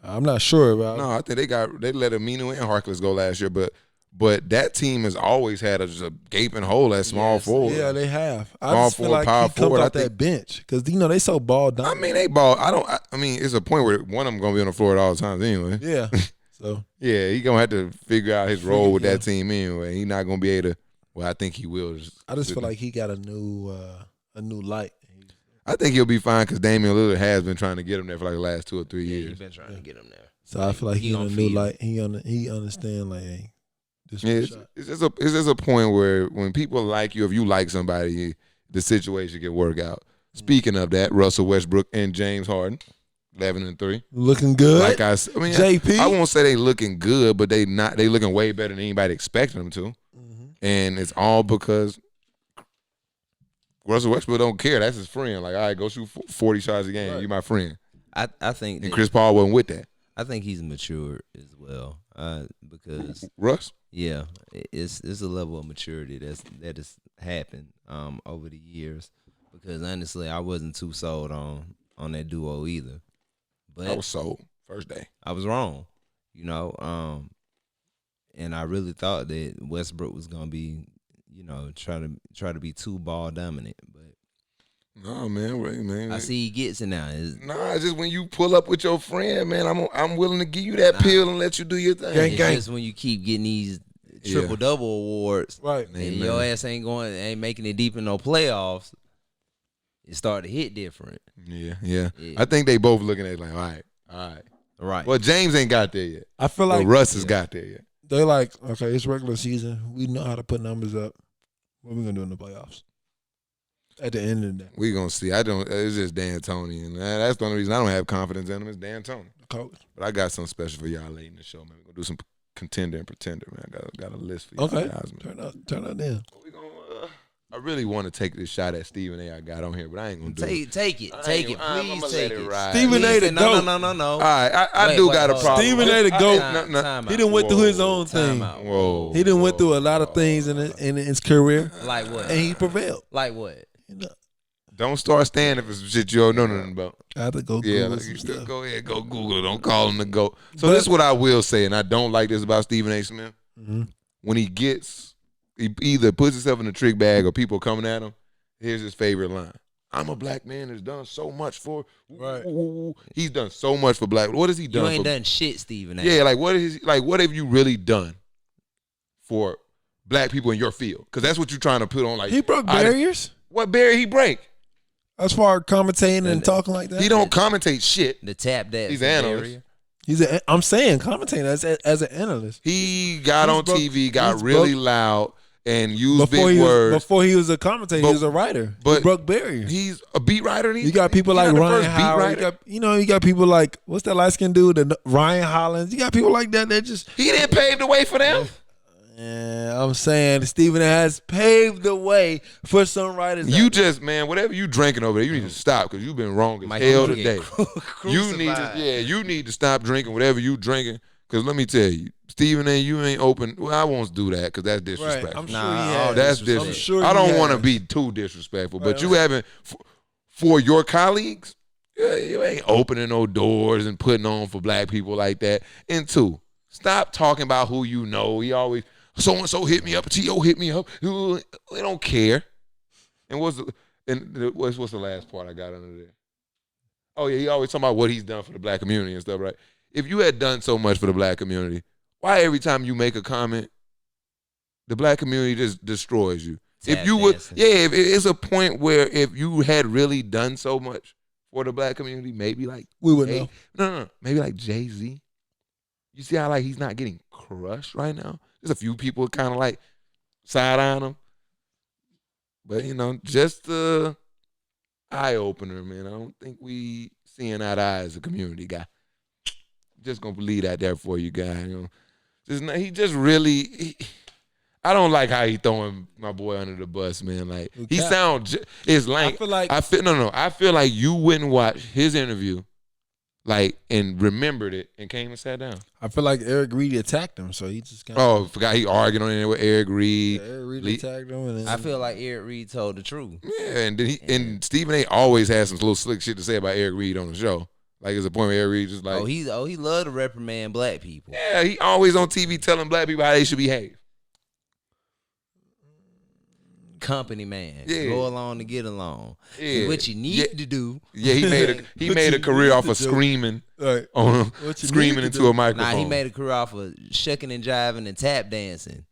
I'm not sure about. No, I think they let Aminu and Harkless go last year, but that team has always had just a gaping hole at small forward. Yeah, they have. I Small just feel forward, like power he comes forward, off I think- that bench because they so ball down. I mean, they ball. I mean, it's a point where one of them gonna be on the floor at all times anyway. Yeah. So Yeah, he gonna have to figure out his role with Yeah. that team anyway. He not gonna be able to. Well, I think he will. I just feel like he got a new light. I think he'll be fine because Damian Lillard has been trying to get him there for like the last 2 or 3 Yeah, years. he's been trying to get him there. So I feel like He he in a gonna new feed light. He understand like, hey, this Yeah, is it's just a point where when people like you, if you like somebody, the situation can work out. Speaking of that, Russell Westbrook and James Harden, 11-3. looking good. Like I mean, JP. I won't say they looking good, but they looking way better than anybody expected them to, and it's all because Russell Westbrook don't care. That's his friend. Like, all right, go shoot 40 shots a game. Right. You my friend. I think And that- Chris Paul wasn't with that. I think he's matured as well. Because Russ. yeah, it's a level of maturity that has happened over the years. Because honestly, I wasn't too sold on that duo either. But I was sold first day. I was wrong, and I really thought that Westbrook was gonna be, try to be too ball dominant. But No, man. I see he gets it now. Nah, it's just when you pull up with your friend, man, I'm willing to give you that pill and let you do your thing. Gang, It's gang. just when you keep getting these triple double awards, Right. and Amen. your ass ain't making it deep in no playoffs, it started to hit different. Yeah. Yeah. I think they both looking at it like, all right. Right. Well, James ain't got there yet. I feel But like Russ has got there yet. they're like, okay, it's regular season. We know how to put numbers up. What we gonna do in the playoffs? At the end of the day, We gonna see. It's just D'Antoni, and that's the only reason I don't have confidence in him is D'Antoni. coach. But I got something special for y'all late in the show, man. We're gonna do some contender and pretender, man. I got a list for y'all Okay, guys, man. turn up then. We gonna, I really want to take this shot at Stephen A. I got on here, but I ain't gonna do it. Take it, I take ain't it, gonna- please I'ma take let it it. ride. Stephen A. the No. All right, I Wait, do wait, got a hold on. problem. Stephen A. the GOAT. Time He out. done went through his Whoa. own thing. Time out. Whoa. He done went through a lot of things in his career, Like what? and he prevailed. Like what? You know, Don't start standing for some shit you don't know nothing about. I have to go Yeah, Google like, some you still stuff. go ahead, go Google it. Don't call him the GOAT. So But- this is what I will say, and I don't like this about Stephen A. Smith. Mhm. When he either puts himself in a trick bag or people coming at him, here's his favorite line. I'm a black man that's done so much for. Right. He's done so much for black. What has he done? You ain't for, done shit, Stephen A. Yeah, like what have you really done for black people in your field? Because that's what you're trying to put on. Like He broke barriers what barrier he break? as far as commentating and talking like that. He don't commentate shit. The tap that. He's an analyst. I'm saying commentating as an analyst. He got He's on broke- TV, got he's really broke- loud, and used big words. Before he was a commentator, But- he was a writer. He but broke barriers. He's a beat writer. You got people like Ryan Howard. You got people like what's that light skinned dude? Ryan Hollins. You got people like that just. He didn't pave the way for them. Yeah, I'm saying Stephen has paved the way for some writers. You just, man, whatever you drinking over there, you need to stop because you've been wrong as Might hell get today. You need to stop drinking whatever you drinking. Because let me tell you, Stephen A., you ain't open. Well, I won't do that because that's disrespectful. I'm sure Nah, he has. That's I'm disrespectful. sure I he don't want to has. be too disrespectful, but Right, you right. haven't for your colleagues. You ain't opening no doors and putting on for black people like that. And 2, stop talking about who you know. He always, so-and-so hit me up, T.O. hit me up. We don't care. And what's the last part I got under there? Oh, yeah, he always talking about what he's done for the black community and stuff, right? If you had done so much for the black community, why every time you make a comment, the black community just destroys you? If you would, if it's a point where if you had really done so much for the black community, maybe like we would know. No, maybe like Jay-Z. You see how like he's not getting crushed right now? There's a few people kind of like side-eyeing him. But, just the eye-opener, man. I don't think we seeing eye to eye as a community guy. Just going to leave that there for you guys. He just really... I don't like how he throwing my boy under the bus, man. Like he sounds, it's like I feel like you wouldn't watch his interview, like and remembered it and came and sat down. I feel like Eric Reed attacked him, so he just forgot he argued on it with Eric Reed. Yeah, Eric Reed attacked him, and I feel like Eric Reed told the truth. Yeah, and then and Stephen A. always has some little slick shit to say about Eric Reed on the show. Like it's a point where Eric Reed just like he loved to reprimand black people. Yeah, he always on TV telling black people how they should behave. Company man, go along to get along. Yeah. What you need to do. Yeah, he made a career off of screaming screaming into a microphone. Nah, he made a career off of shucking and jiving and tap dancing.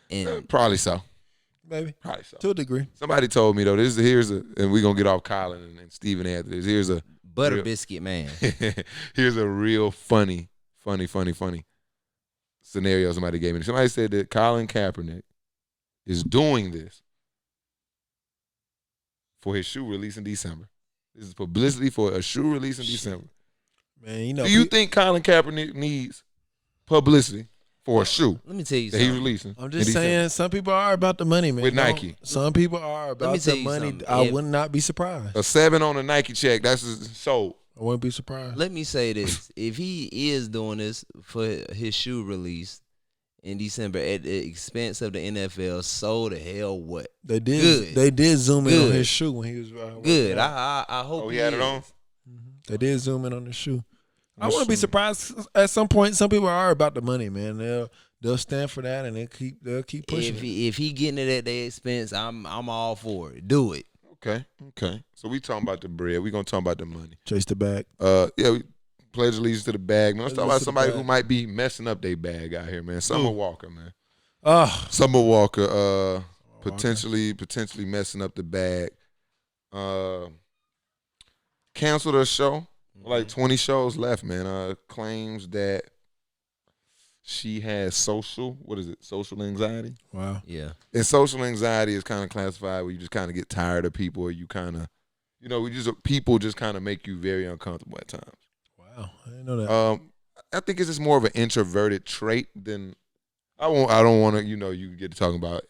And probably so. Maybe. Probably so. To a degree. Somebody told me though, and we're gonna get off Colin and Stephen after this. Here's a butter biscuit man. Here's a real funny scenario somebody gave me. Somebody said that Colin Kaepernick is doing this for his shoe release in December. This is publicity for a shoe release in December. Man, do you think Colin Kaepernick needs publicity for a shoe? Let me tell you that something. He's releasing. I'm just saying, some people are about the money, man. With Nike. Some people are about the money. I would not be surprised. A 7 on a Nike check, that's sold. I wouldn't be surprised. Let me say this. If he is doing this for his shoe release in December at the expense of the NFL, so the hell what? They did. Good. They did zoom in on his shoe when he was good. I hope he had it on. They did zoom in on the shoe. I wouldn't be surprised. At some point, some people are about the money, man. They'll stand for that and they'll keep pushing. If he getting it at their expense, I'm all for it. Do it. Okay. So we talking about the bread. We gonna talk about the money. Chase the bag. We pledge allegiance to the bag. Man, let's talk about somebody who might be messing up their bag out here, man. Summer Walker, man. Summer Walker, potentially messing up the bag. Canceled her show. Like 20 shows left, man. Claims that she has social anxiety. Wow. Yeah. And social anxiety is kind of classified where you just kind of get tired of people, or you kind of, people just kind of make you very uncomfortable at times. Wow, I didn't know that. I think it's just more of an introverted trait than I don't want to. You get to talking about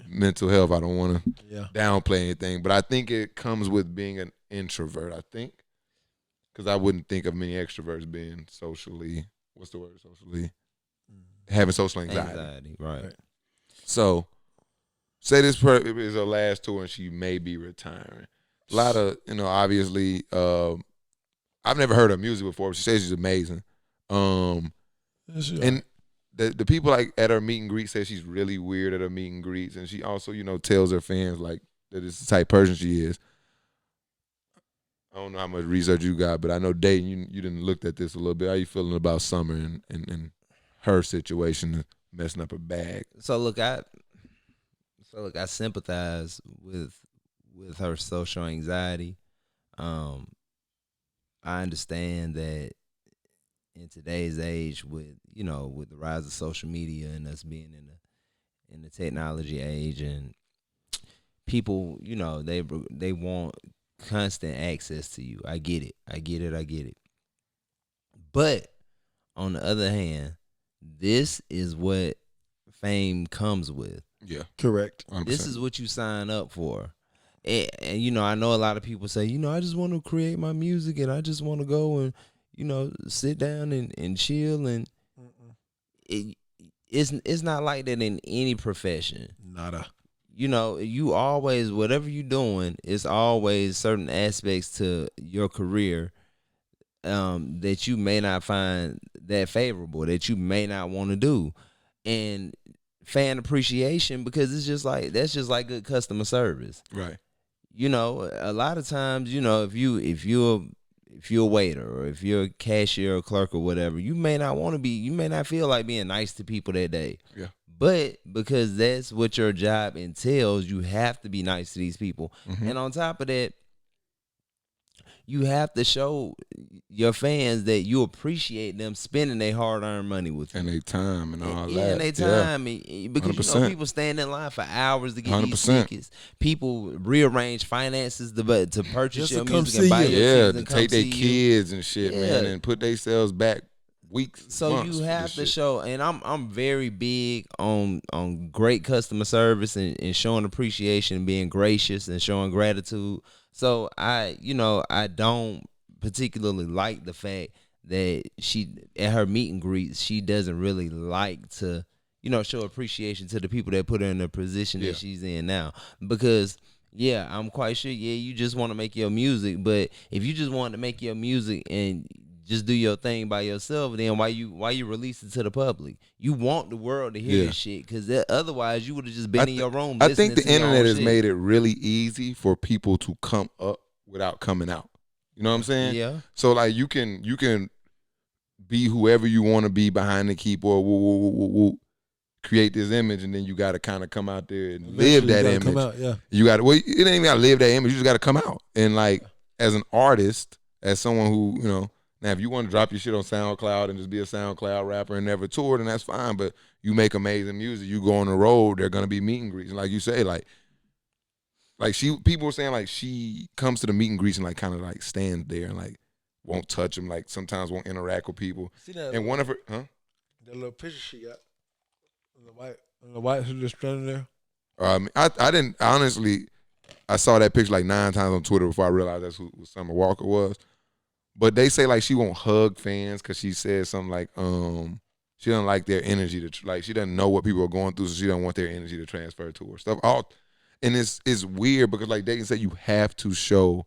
mental health. I don't want to downplay anything, but I think it comes with being an introvert. I think because I wouldn't think of many extroverts being socially. What's the word? Socially having social anxiety. Right. So, say this is her last tour and she may be retiring. A lot of obviously. I've never heard her music before, but she says she's amazing. And the people like at her meet and greet say she's really weird at her meet and greets, and she also tells her fans like that it's the type of person she is. I don't know how much research you got, but I know Daton, you didn't looked at this a little bit. How you feeling about Summer and her situation messing up her bag? So look, I sympathize with her social anxiety. I understand that in today's age, with the rise of social media and us being in the technology age, and people, they want constant access to you. I get it. But on the other hand, this is what fame comes with. Yeah, correct. 100%. This is what you sign up for. And I know a lot of people say, I just want to create my music and I just want to go and, sit down and chill. And it's not like that in any profession. Nada. you know, you always, whatever you're doing, it's always certain aspects to your career that you may not find that favorable, that you may not want to do. And fan appreciation, because it's just like, that's just like good customer service. Right. You know, a lot of times, you know, if you're a waiter or if you're a cashier or clerk or whatever, you may not feel like being nice to people that day. Yeah. But because that's what your job entails, you have to be nice to these people. Mm-hmm. And on top of that, you have to show your fans that you appreciate them spending their hard-earned money with you. And their time and all that. Yeah, and their time. Because, you know, 100%. people stand in line for hours to get 100%. these tickets. People rearrange finances to purchase Just your to come music and buy see your you. Yeah, tickets to and come take their see you. kids and shit, Yeah. man, and put themselves back weeks. So months you for have this to shit. show, and I'm very big on great customer service and showing appreciation and being gracious and showing gratitude. So I don't particularly like the fact that she, at her meet and greets, she doesn't really like to, you know, show appreciation to the people that put her in the position Yeah. that she's in now. Because yeah, I'm quite sure, yeah, you just want to make your music, but if you just want to make your music and just do your thing by yourself, then why you release it to the public? You want the world to hear Yeah. this shit, because otherwise you would have just been in your room. I think listening the to your internet own has shit. made it really easy for people to come up without coming out. You know what I'm saying? Yeah. So like you can be whoever you want to be behind the keyboard, woo, woo, woo, woo, woo, create this image, and then you got to kind of come out there and live Eventually that you gotta image. come out, yeah. You got to, well, it ain't even got to live that image. You just got to come out. And like as an artist, as someone who, you know, now if you want to drop your shit on SoundCloud and just be a SoundCloud rapper and never tour, then that's fine. But you make amazing music. You go on the road, they're gonna be meet and greets. And like you say, like people were saying like she comes to the meet and greets and like kind of like stands there and like won't touch them, like sometimes won't interact with people. See that? And one of her, That little picture she got. The white who just standing there. I didn't honestly. I saw that picture like 9 times on Twitter before I realized that's who Summer Walker was. But they say like she won't hug fans because she said something like she doesn't like their energy to like she doesn't know what people are going through, so she doesn't want their energy to transfer to her stuff. And it's weird because like Daton said, you have to show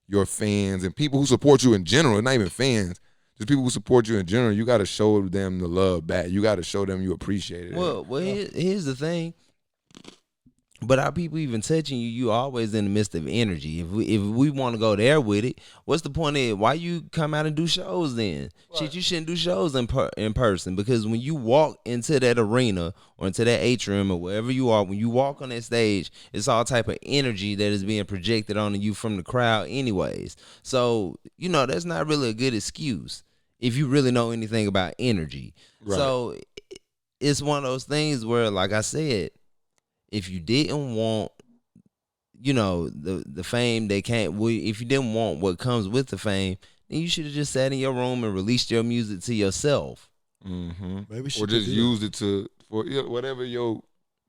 your fans and people who support you in general, not even fans, just people who support you in general. You got to show them the love back. You got to show them you appreciate it. Well, here's the thing. But are people even touching you? You always in the midst of energy. If we want to go there with it, what's the point of it? Why you come out and do shows then? Right. Shit, you shouldn't do shows in person, because when you walk into that arena or into that atrium or wherever you are, when you walk on that stage, it's all type of energy that is being projected onto you from the crowd anyways. So, you know, that's not really a good excuse if you really know anything about energy. Right. So it's one of those things where, like I said, if you didn't want, you know, the fame that can't, if you didn't want what comes with the fame, then you should have just sat in your room and released your music to yourself. Mm-hmm. Maybe or just used it for whatever your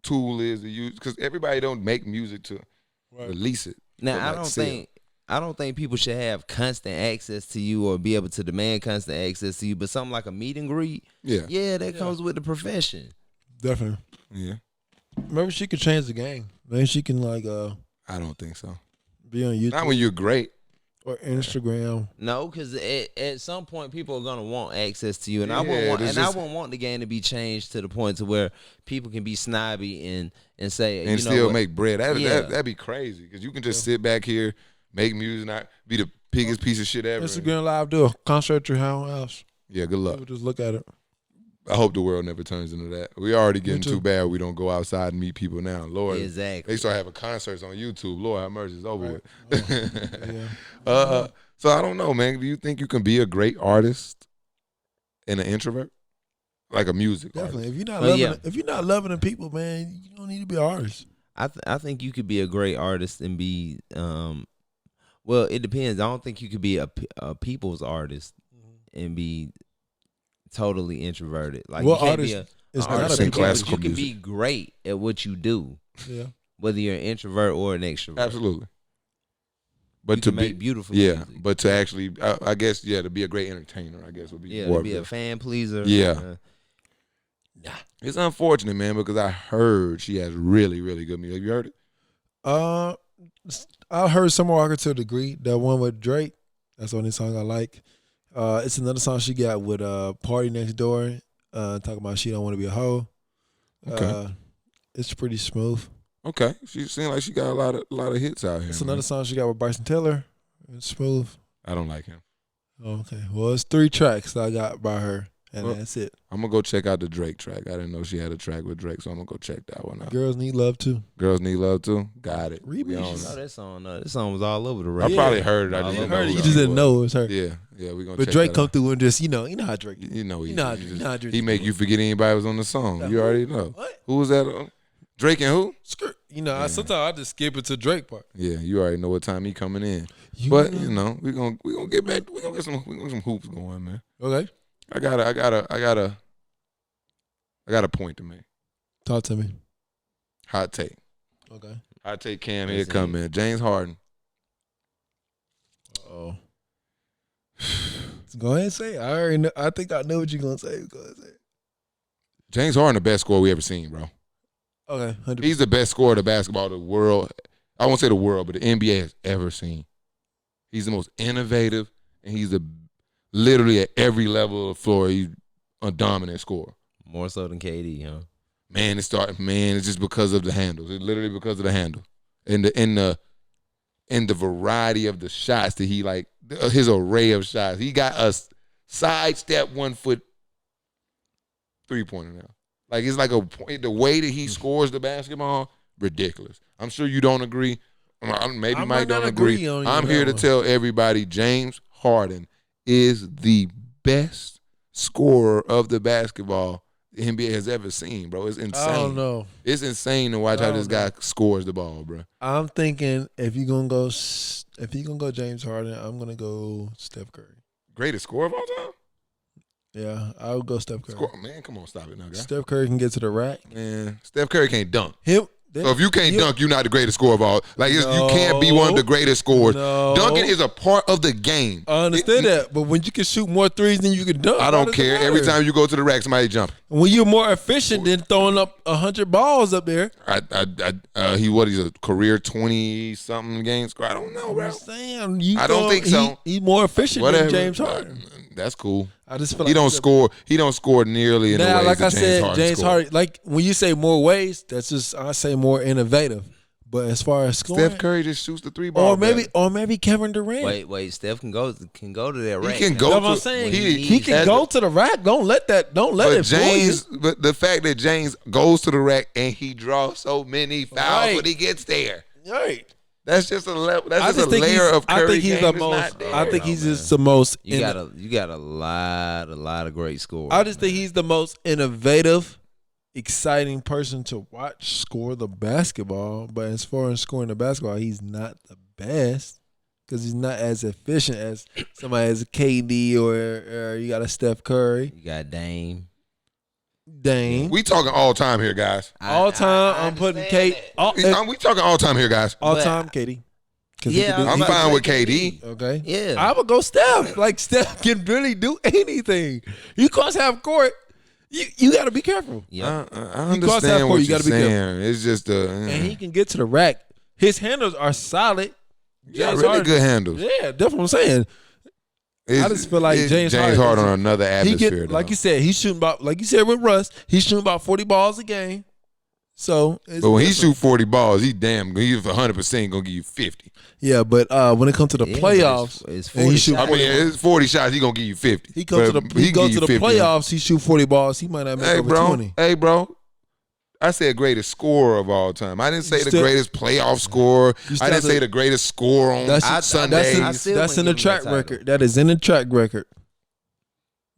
tool is to use, because everybody don't make music to release it. Now I don't think people should have constant access to you or be able to demand constant access to you, but something like a meet and greet, that comes with the profession. Definitely. Yeah. Maybe she could change the game. Maybe she can like I don't think so. Be on YouTube. Not when you're great. Or Instagram. No, because at some point people are gonna want access to you, and I wouldn't want the game to be changed to the point to where people can be snobby and say and still make bread. That'd be crazy, because you can just sit back here, make music, not be the biggest piece of shit ever. Instagram Live, do a concert at your house. Yeah, good luck. People just look at it. I hope the world never turns into that. We already getting too bad. We don't go outside and meet people now. Lord, exactly. They start having concerts on YouTube. Lord have mercy, it's over with. So I don't know, man. Do you think you can be a great artist and an introvert, like a music? Definitely. Artist? If you're not loving the people, man, you don't need to be an artist. I think you could be a great artist and be well, it depends. I don't think you could be a people's artist and be totally introverted. Like, what you can't artist be is an artist in classical you can music. be great at what you do. Yeah. Whether you're an introvert or an extrovert. Absolutely. But you to can be make beautiful music. music. But to actually, I guess, to be a great entertainer, I guess would be more to of be the, a fan pleaser. Yeah. Nah. It's unfortunate, man, because I heard she has really, really good music. Have you heard it? I heard Summer Walker to a degree. That one with Drake, that's the only song I like. It's another song she got with Party Next Door, talking about she don't want to be a hoe. Okay. It's pretty smooth. Okay. She seems like she got a lot of hits out here. It's another song she got with Bryson Tiller. It's smooth. I don't like him. Okay. Well, it's 3 tracks that I got by her, and that's it. I'm going to go check out the Drake track. I didn't know she had a track with Drake, so I'm going to go check that one out. Girls Need Love Too. Girls Need Love Too? Got it. Remixes. That song was all over the radio. I probably heard it. I All just over didn't know the who You it just didn't was. know it was her. Yeah, we're going to But check Drake that come out. through and just, you know how Drake is. You know You he know how just- Drake he make you forget anybody was on the song. You already know. What? Who was that? Drake and who? Skirt. You know, sometimes I just skip it to Drake part. Yeah, you already know what time he coming in. But you know, we gonna get back. We gonna get some hoops going, man. Okay. I got a point to make. Talk to me. Hot take. Okay. Hot take. Cam here come in. James Harden. Oh. Go ahead and say it. I already know. I think I know what you're gonna say. Go ahead and say it. James Harden, the best scorer we ever seen, bro. Okay. 100%. He's the best scorer of basketball the world. I won't say the world, but the NBA has ever seen. He's the most innovative, and he's literally at every level of the floor. He's a dominant scorer. More so than KD, huh? Man, it's just because of the handles. It's literally because of the handle. And the variety of the shots that he his array of shots. He got a sidestep 1 foot 3-pointer now. Like it's like the way that he scores the basketball, ridiculous. I'm sure you don't agree. Maybe Mike don't agree. I'm here to tell everybody James Harden is the best scorer of the basketball the NBA has ever seen, bro. It's insane. I don't know. It's insane to watch how this guy scores the ball, bro. I'm thinking if you're gonna go James Harden, I'm gonna go Steph Curry. Greatest scorer of all time? Yeah, I would go Steph Curry. Man, come on, stop it now, guys. Steph Curry can get to the rack. Man, Steph Curry can't dunk. So if you can't dunk, you're not the greatest scorer of all. You can't be one of the greatest scorers. No. Dunking is a part of the game. I understand that, but when you can shoot more threes than you can dunk, I don't care. Every time you go to the rack, somebody jump. When you're more efficient than throwing up 100 balls up there. He's a career 20-something game scorer. I don't know, bro. I'm saying, I don't think so. He's more efficient than James Harden. That's cool. I just feel He like don't score nearly in the ways like that I said, James scored. Harden. Like when you say more ways, that's just I say more innovative. But as far as scoring, Steph Curry just shoots the 3 ball. or maybe Kevin Durant. Wait, Steph can go to that rack. He can now. go. That's what I'm saying. He can go to the rack. Don't let it fool you. But the fact that James goes to the rack and he draws so many fouls Right. when he gets there, Right. that's just a level. That's I just a think layer of Curry. I think he's game the that's most. not there. I think he's just the most. You got a lot of great scores. I just think he's the most innovative, exciting person to watch score the basketball. But as far as scoring the basketball, he's not the best because he's not as efficient as somebody as a KD or you got a Steph Curry. You got Dame. We talking all time here, guys. All time, I'm putting Kate. We talking all time here, guys. All time, Katie. Yeah, I'm fine with KD. Okay. Yeah. I would go Steph. Like Steph can really do anything. You cross half court, you got to be careful. Yeah. I You cross half understand court, what you you're gotta be saying. It's just And he can get to the rack. His handles are solid. got James really Harden- good handles. Yeah, that's what I'm saying. I just feel like James Harden Harden on another He atmosphere. get like you said, he's shooting about like you said with Russ, he's shooting about 40 balls a game. So, but when he shoot 40 balls, he's 100% gonna give you 50. yeah, but when it comes to the playoffs, it's and 40 he shoot shots. I mean, it's 40 shots. He gonna give you 50. he goes to But the he goes to give the you 50. playoffs, he shoot 40 balls, he might not make over 20. Hey, bro. I said greatest scorer of all time. I didn't say the still- greatest playoff scorer. You still I didn't have to- say the greatest score on Sundays. That's in the track record. That is in the track record.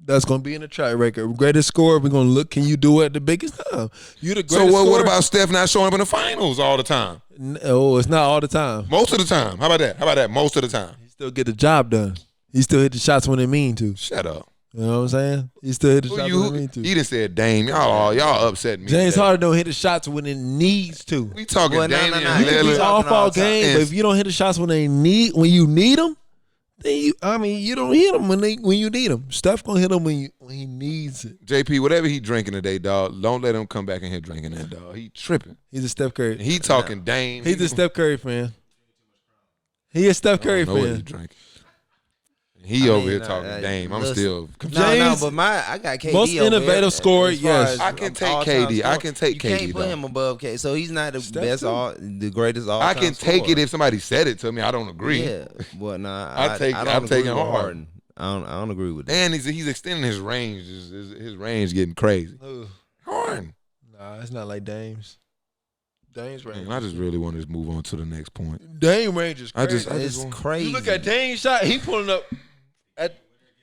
That's gonna be in the track record. Greatest scorer. We're gonna look. Can you do it at the biggest time? You the greatest. So what scorer. about Steph not showing up in the finals all the time? Oh, it's not all the time. Most of the time. How about that? Most of the time. He still get the job done. He still hit the shots when they mean to. Shut up. You know what I'm saying? He still hit the shots when they mean to. He done said Dame. Y'all upset me. James today. Harden don't hit the shots when it needs to. We talking Well, no, Damian no, no. You can be Lillard. off all game, but And- if you don't hit the shots when you need them, then you don't hit him when you need him. Steph gonna hit him when he needs it. JP, whatever he drinking today, dog, don't let him come back in here drinking that, dog. He tripping. He's a Steph Curry. He talking Dame. He's a Steph Curry fan. He a Steph Curry know what he fan. drinking. He over here talking Dame. I'm still confused. No, but I got KD most over innovative there. scorer, As far yes. as I can take all-time KD. I scorer. can take You KD, can't put though. him above KD. So he's not the Steph best, too. the greatest all. I can take it if somebody said it to me. I don't agree. Yeah, but nah, I'm taking agree with hard. Harden. I don't agree with that. And he's extending his range. His range getting crazy. Harden. Nah, it's not like Dame's. Dame's range. Man, I just really want to move on to the next point. Dame range is I crazy. just It's want- crazy. You look at Dame's shot. He pulling up.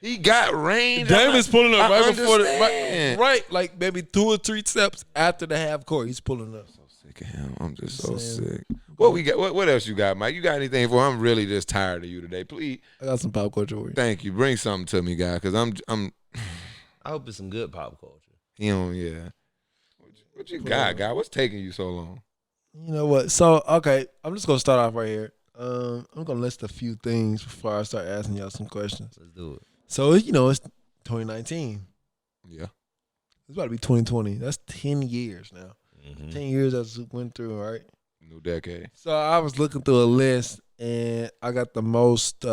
He got range. Dame is pulling up I right before understand. right, like maybe 2 or 3 steps after the half court. He's pulling up. Sick of him. I'm just so Saying. sick. What we got? What else you got, Mike? You got anything for? I'm really just tired of you today. Please, I got some pop culture for you. thank you. Bring something to me, guy, because I'm. I hope it's some good pop culture. Yeah. What you got, guy? What's taking you so long? You know what? So okay, I'm just gonna start off right here. I'm gonna list a few things before I start asking y'all some questions. Let's do it. So it's 2019. Yeah. It's about to be 2020. That's 10 years now. Mm-hmm. 10 years I went through, right? New decade. So I was looking through a list, and I got the most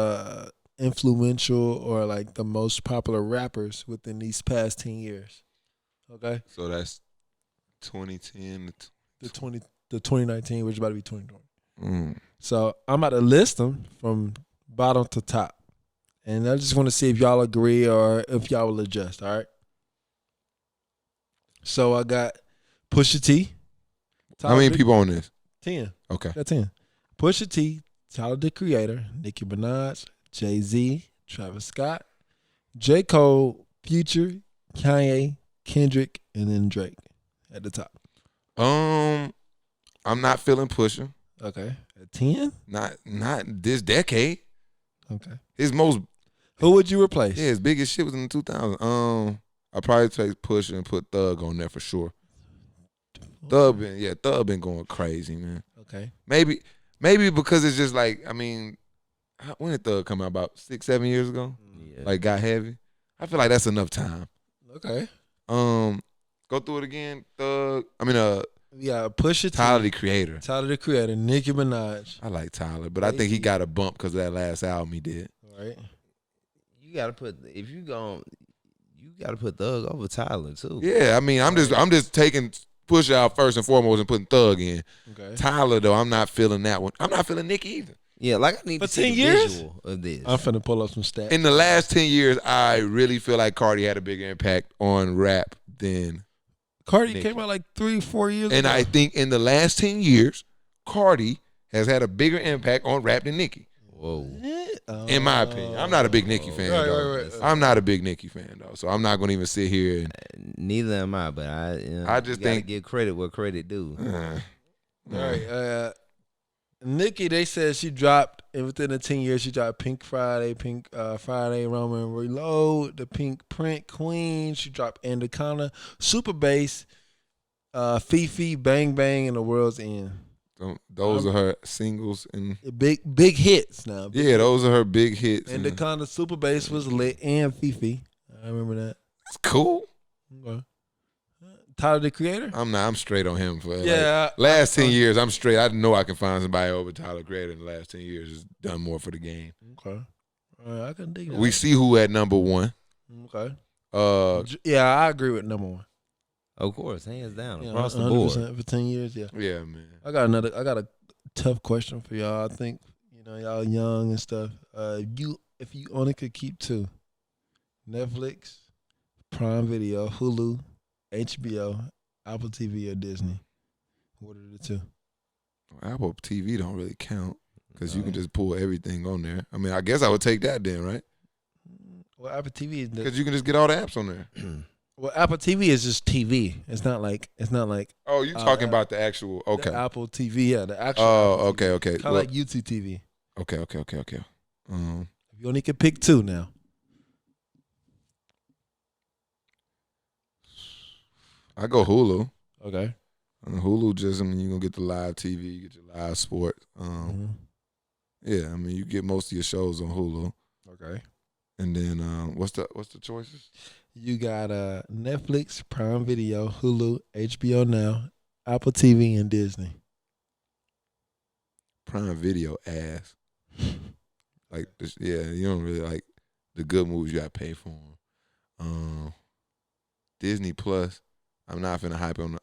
influential or like the most popular rappers within these past 10 years. Okay, So that's 2010. the 2019, which is about to be 2020. Mm. So I'm about to list them from bottom to top, and I just want to see if y'all agree or if y'all will adjust. All right. So I got Pusha T. How many people on this? 10. Okay. Got 10. Pusha T, Tyler the Creator, Nicki Minaj, Jay-Z, Travis Scott, J. Cole, Future, Kanye, Kendrick, and then Drake at the top. I'm not feeling Pusha. Okay. At 10? Not this decade. Okay. His most Who would you replace? his biggest shit was in the 2000s. I probably take Pusha and put Thug on there for sure. Thug been going crazy, man. Okay. Maybe because it's just like, I mean, when did Thug come out? About 6-7 years ago? Yeah. Like got heavy. I feel like that's enough time. Okay. Go through it again. Yeah, Pusha T. Tyler the Creator. Tyler the Creator, Nicki Minaj. I like Tyler, but I think he got a bump because of that last album he did. All right. You gotta put you gotta put Thug over Tyler too. Yeah, I mean, I'm just taking Pusha out first and foremost and putting Thug in. Okay. Tyler though, I'm not feeling that one. I'm not feeling Nicki either. Yeah, like I need For to see 10 the years? visual of this. I'm finna pull up some stats. In the last 10 years, I really feel like Cardi had a bigger impact on rap than Cardi Nicki. came out like 3-4 years And ago. I think in the last 10 years, Cardi has had a bigger impact on rap than Nicki. Whoa. In my opinion. I'm not a big Nicki fan, though. Right. I'm not a big Nicki fan, though. So I'm not going to even sit here and... Neither am I, but I just you gotta think- give credit where credit due. All right. Nicki, they said she dropped, and within the 10 years, she dropped Pink Friday, Roman Reload, the Pink Print Queen. She dropped Anaconda, Super Bass, Fifi, Bang Bang, and The World's End. Those are her singles. And Big hits now. yeah, those are her big hits. And Anaconda, Super Bass was lit, and Fifi. I remember that. it's cool. Okay. Tyler the Creator? I'm straight on him. For Yeah. last 10 years, I'm straight. I know I can find somebody over Tyler Creator in the last 10 years has done more for the game. Okay. All right, I can dig that. We see who at number one. Okay. Yeah, I agree with number one. Of course, hands down Yeah, across the board. 100% for 10 years, yeah. man. I got a tough question for y'all. I think, y'all young and stuff. If you only could keep 2, Netflix, Prime Video, Hulu, HBO, Apple TV, or Disney, what are the 2? Apple TV don't really count because you can just pull everything on there. I mean, I guess I would take that then, right? Well, Apple TV is Because you can just get all the apps on there. well, Apple TV is just TV. It's not like Oh, you talking about the actual? Okay. the Apple TV, yeah, the actual. Oh, Apple okay, TV. okay. Kind of like YouTube TV. Okay. If you only could pick 2 now. I go Hulu. Okay. Hulu just, I mean, you're going to get the live TV, you get your live sport. Mm-hmm. Yeah, I mean, you get most of your shows on Hulu. Okay. And then what's the choices? You got Netflix, Prime Video, Hulu, HBO Now, Apple TV, and Disney. Prime Video ass. Like this, yeah, you don't really like the good movies. You got to pay for them. Disney Plus. I'm not finna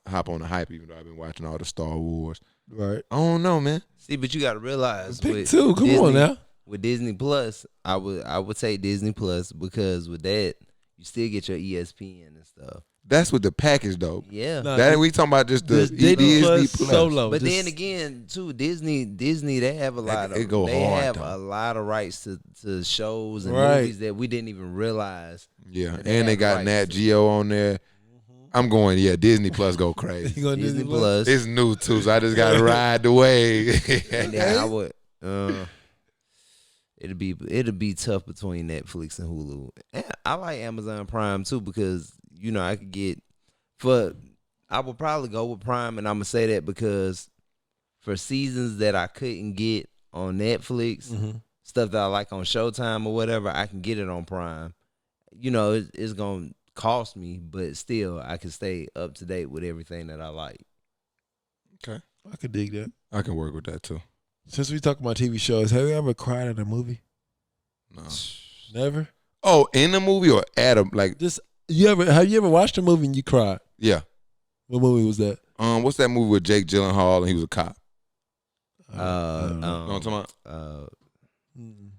hop on the hype, even though I've been watching all the Star Wars. Right. I don't know, man. See, but you got to realize Pick two. Come on now. With Disney Plus, I would say Disney Plus because with that you still get your ESPN and stuff. That's with the package though. Yeah, that we talking about just the Disney Plus solo. But then again, too, Disney they have a lot of a lot of rights to shows and movies that we didn't even realize. Yeah, and they got Nat Geo on there. I'm going, Disney Plus go crazy. Disney Plus. It's new too, so I just gotta ride the wave. And then I would it'll be tough between Netflix and Hulu. And I like Amazon Prime too because I could get I would probably go with Prime, and I'm gonna say that because for seasons that I couldn't get on Netflix, stuff that I like on Showtime or whatever, I can get it on Prime. It's gonna cost me, but still I can stay up to date with everything that I like. Okay. I could dig that. I can work with that too. Since we talk about TV shows, have you ever cried at a movie? No. Never? Oh, in the movie or at a like have you ever watched a movie and you cried? Yeah. What movie was that? What's that movie with Jake Gyllenhaal and he was a cop? You know what I'm talking about?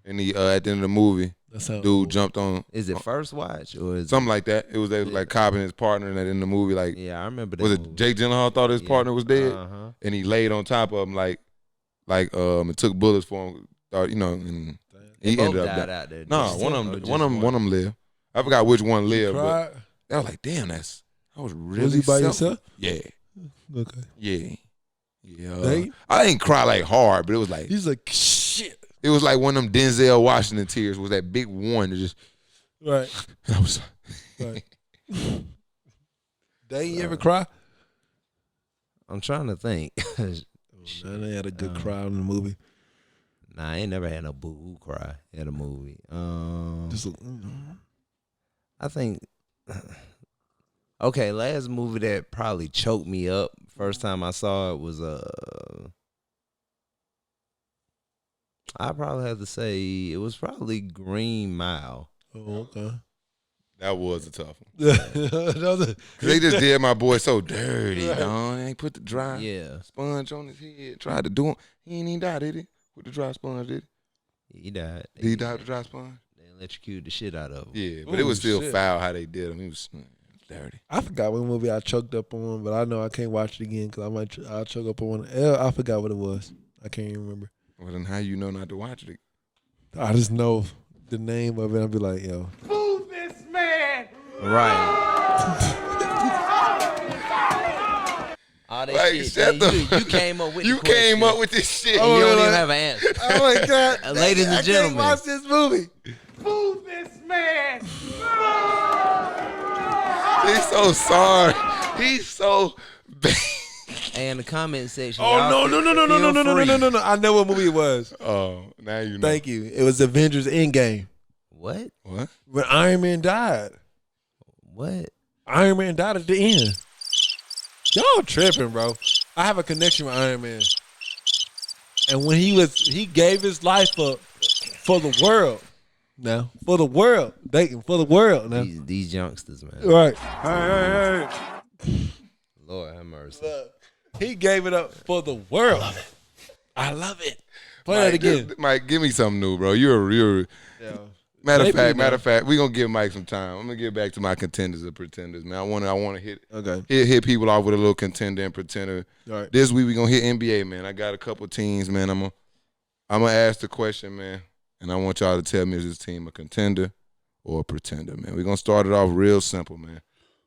And he at the end of the movie, dude jumped on. Is it First Watch or is something like that? It was like cop and his partner, and that in the movie, like I remember that. Was movie. it Jake Gyllenhaal thought his partner was dead, and he laid on top of him like and took bullets for him. Thought and he ended up died out there. No, one of them lived. I forgot which one lived, but I was like, damn, I was really. Was you by yourself? Yeah. Okay. Yeah. I didn't cry like hard, but it was like he's like shit. It was like one of them Denzel Washington tears. Was that big one that just right? And I was like, They you ever cry? I'm trying to think. They had a good cry in the movie. Nah, I ain't never had no boo-hoo cry at a movie. I think. Okay, last movie that probably choked me up first time I saw it was I probably have to say it was probably Green Mile. Oh, okay. That was a tough one. They just did my boy so dirty, dog. They ain't put the dry sponge on his head. Tried to do him. He ain't even died, did he? With the dry sponge, did he? He died. Did he die with the dry sponge? They electrocuted the shit out of him. Yeah, but it was still foul how they did him. He was dirty. I forgot what movie I choked up on, but I know I can't watch it again because I'll choke up on one. I forgot what it was. I can't even remember. Well, then how you know not to watch it? I just know the name of it. I'll be like, yo. Move this man! Right. All that like, shit. You came up with you came up with this shit. And you don't even have an answer. Oh my God. Ladies and gentlemen. I can't watch this movie. Move this man! He's so sorry. He's so bad. And the comment section. Oh no! I know what movie it was. Oh, now you know. Thank you. It was Avengers Endgame. What? When Iron Man died. What? Iron Man died at the end. Y'all tripping, bro. I have a connection with Iron Man. And when he gave his life up for the world. Now, for the world. Dating for the world now. These youngsters, man. Right. Hey. Lord have mercy. Look, he gave it up for the world. I love it. Play that again. Mike, give me something new, bro. You're Matter of fact, we're gonna give Mike some time. I'm gonna get back to my contenders and pretenders, man. I wanna hit people off with a little contender and pretender. All right. This week we're gonna hit NBA, man. I got a couple teams, man. I'm gonna ask the question, man, and I want y'all to tell me is this team a contender or a pretender, man. We're gonna start it off real simple, man.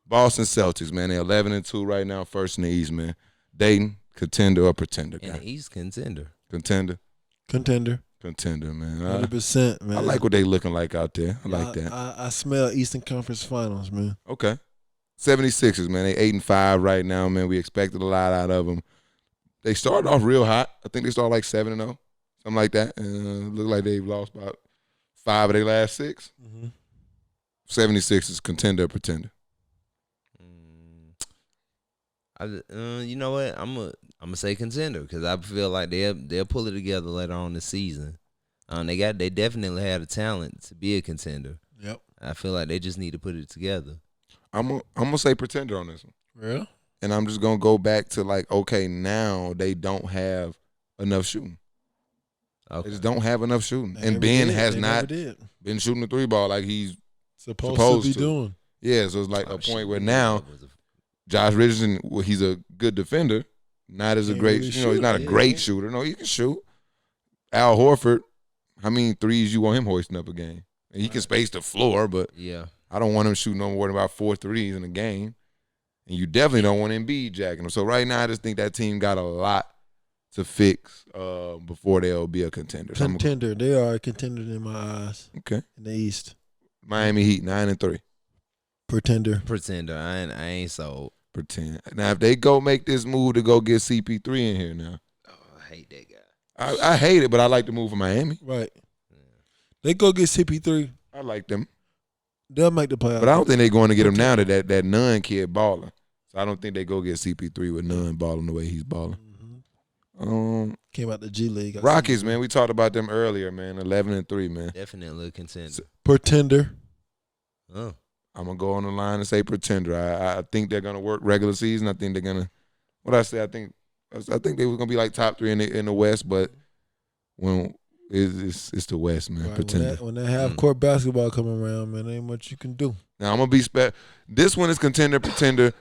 Boston Celtics, man. They're 11-2 right now, first in the East, man. Daton, contender or pretender? In the East, contender. Contender, man. 100%, man. I like what they looking like out there. I like that. I smell Eastern Conference Finals, man. Okay. 76ers, man. They 8-5 right now, man. We expected a lot out of them. They started off real hot. I think they started like 7-0, something like that. Look like they've lost about 5 of their last 6. Mm-hmm. 76 is contender or pretender. You know what? I'm gonna say contender because I feel like they'll pull it together later on this season. They definitely have the talent to be a contender. Yep. I feel like they just need to put it together. I'm gonna say pretender on this one. Real? And I'm just gonna go back to like, okay, now they don't have enough shooting. Okay. They just don't have enough shooting. They And never Ben did. has They not never did. been shooting the 3 ball like he's Supposed supposed to be to. doing. yeah. So it's like Oh, a point shit. where now Josh Richardson, well, he's a good defender, not as a Can't great, really he's not a shoot. great Yeah. shooter. No, he can shoot. Al Horford, how many threes you want him hoisting up a game? And he can space the floor, but Yeah. I don't want him shooting no more than about 4 threes in a game. And you definitely don't want Embiid jacking him. So right now, I just think that team got a lot to fix before they'll be a contender. So Contender. They are a contender in my eyes. okay. In the East. Miami Heat 9-3. Pretender. Pretender. I ain't sold. Pretend. Now, if they go make this move to go get CP3 in here now, Oh, I hate that guy. I hate it, but I like the move for Miami. Right. They go get CP3. I like them. They'll make the playoffs. But I don't think they're going to get him now that Nunn kid balling. So I don't think they go get CP3 with Nunn balling the way he's balling. Came out the G League. Rockets, man. We talked about them earlier, man. 11-3, man. Definitely a contender. Pretender. Oh. I'm going to go on the line and say pretender. I think they're going to work regular season. I think they're going to – what I say, I think they were going to be like top 3 in the West, but when it's the West, man. Right, Pretender. when they have court basketball coming around, man, ain't much you can do. Now, I'm going to be this one is contender, pretender,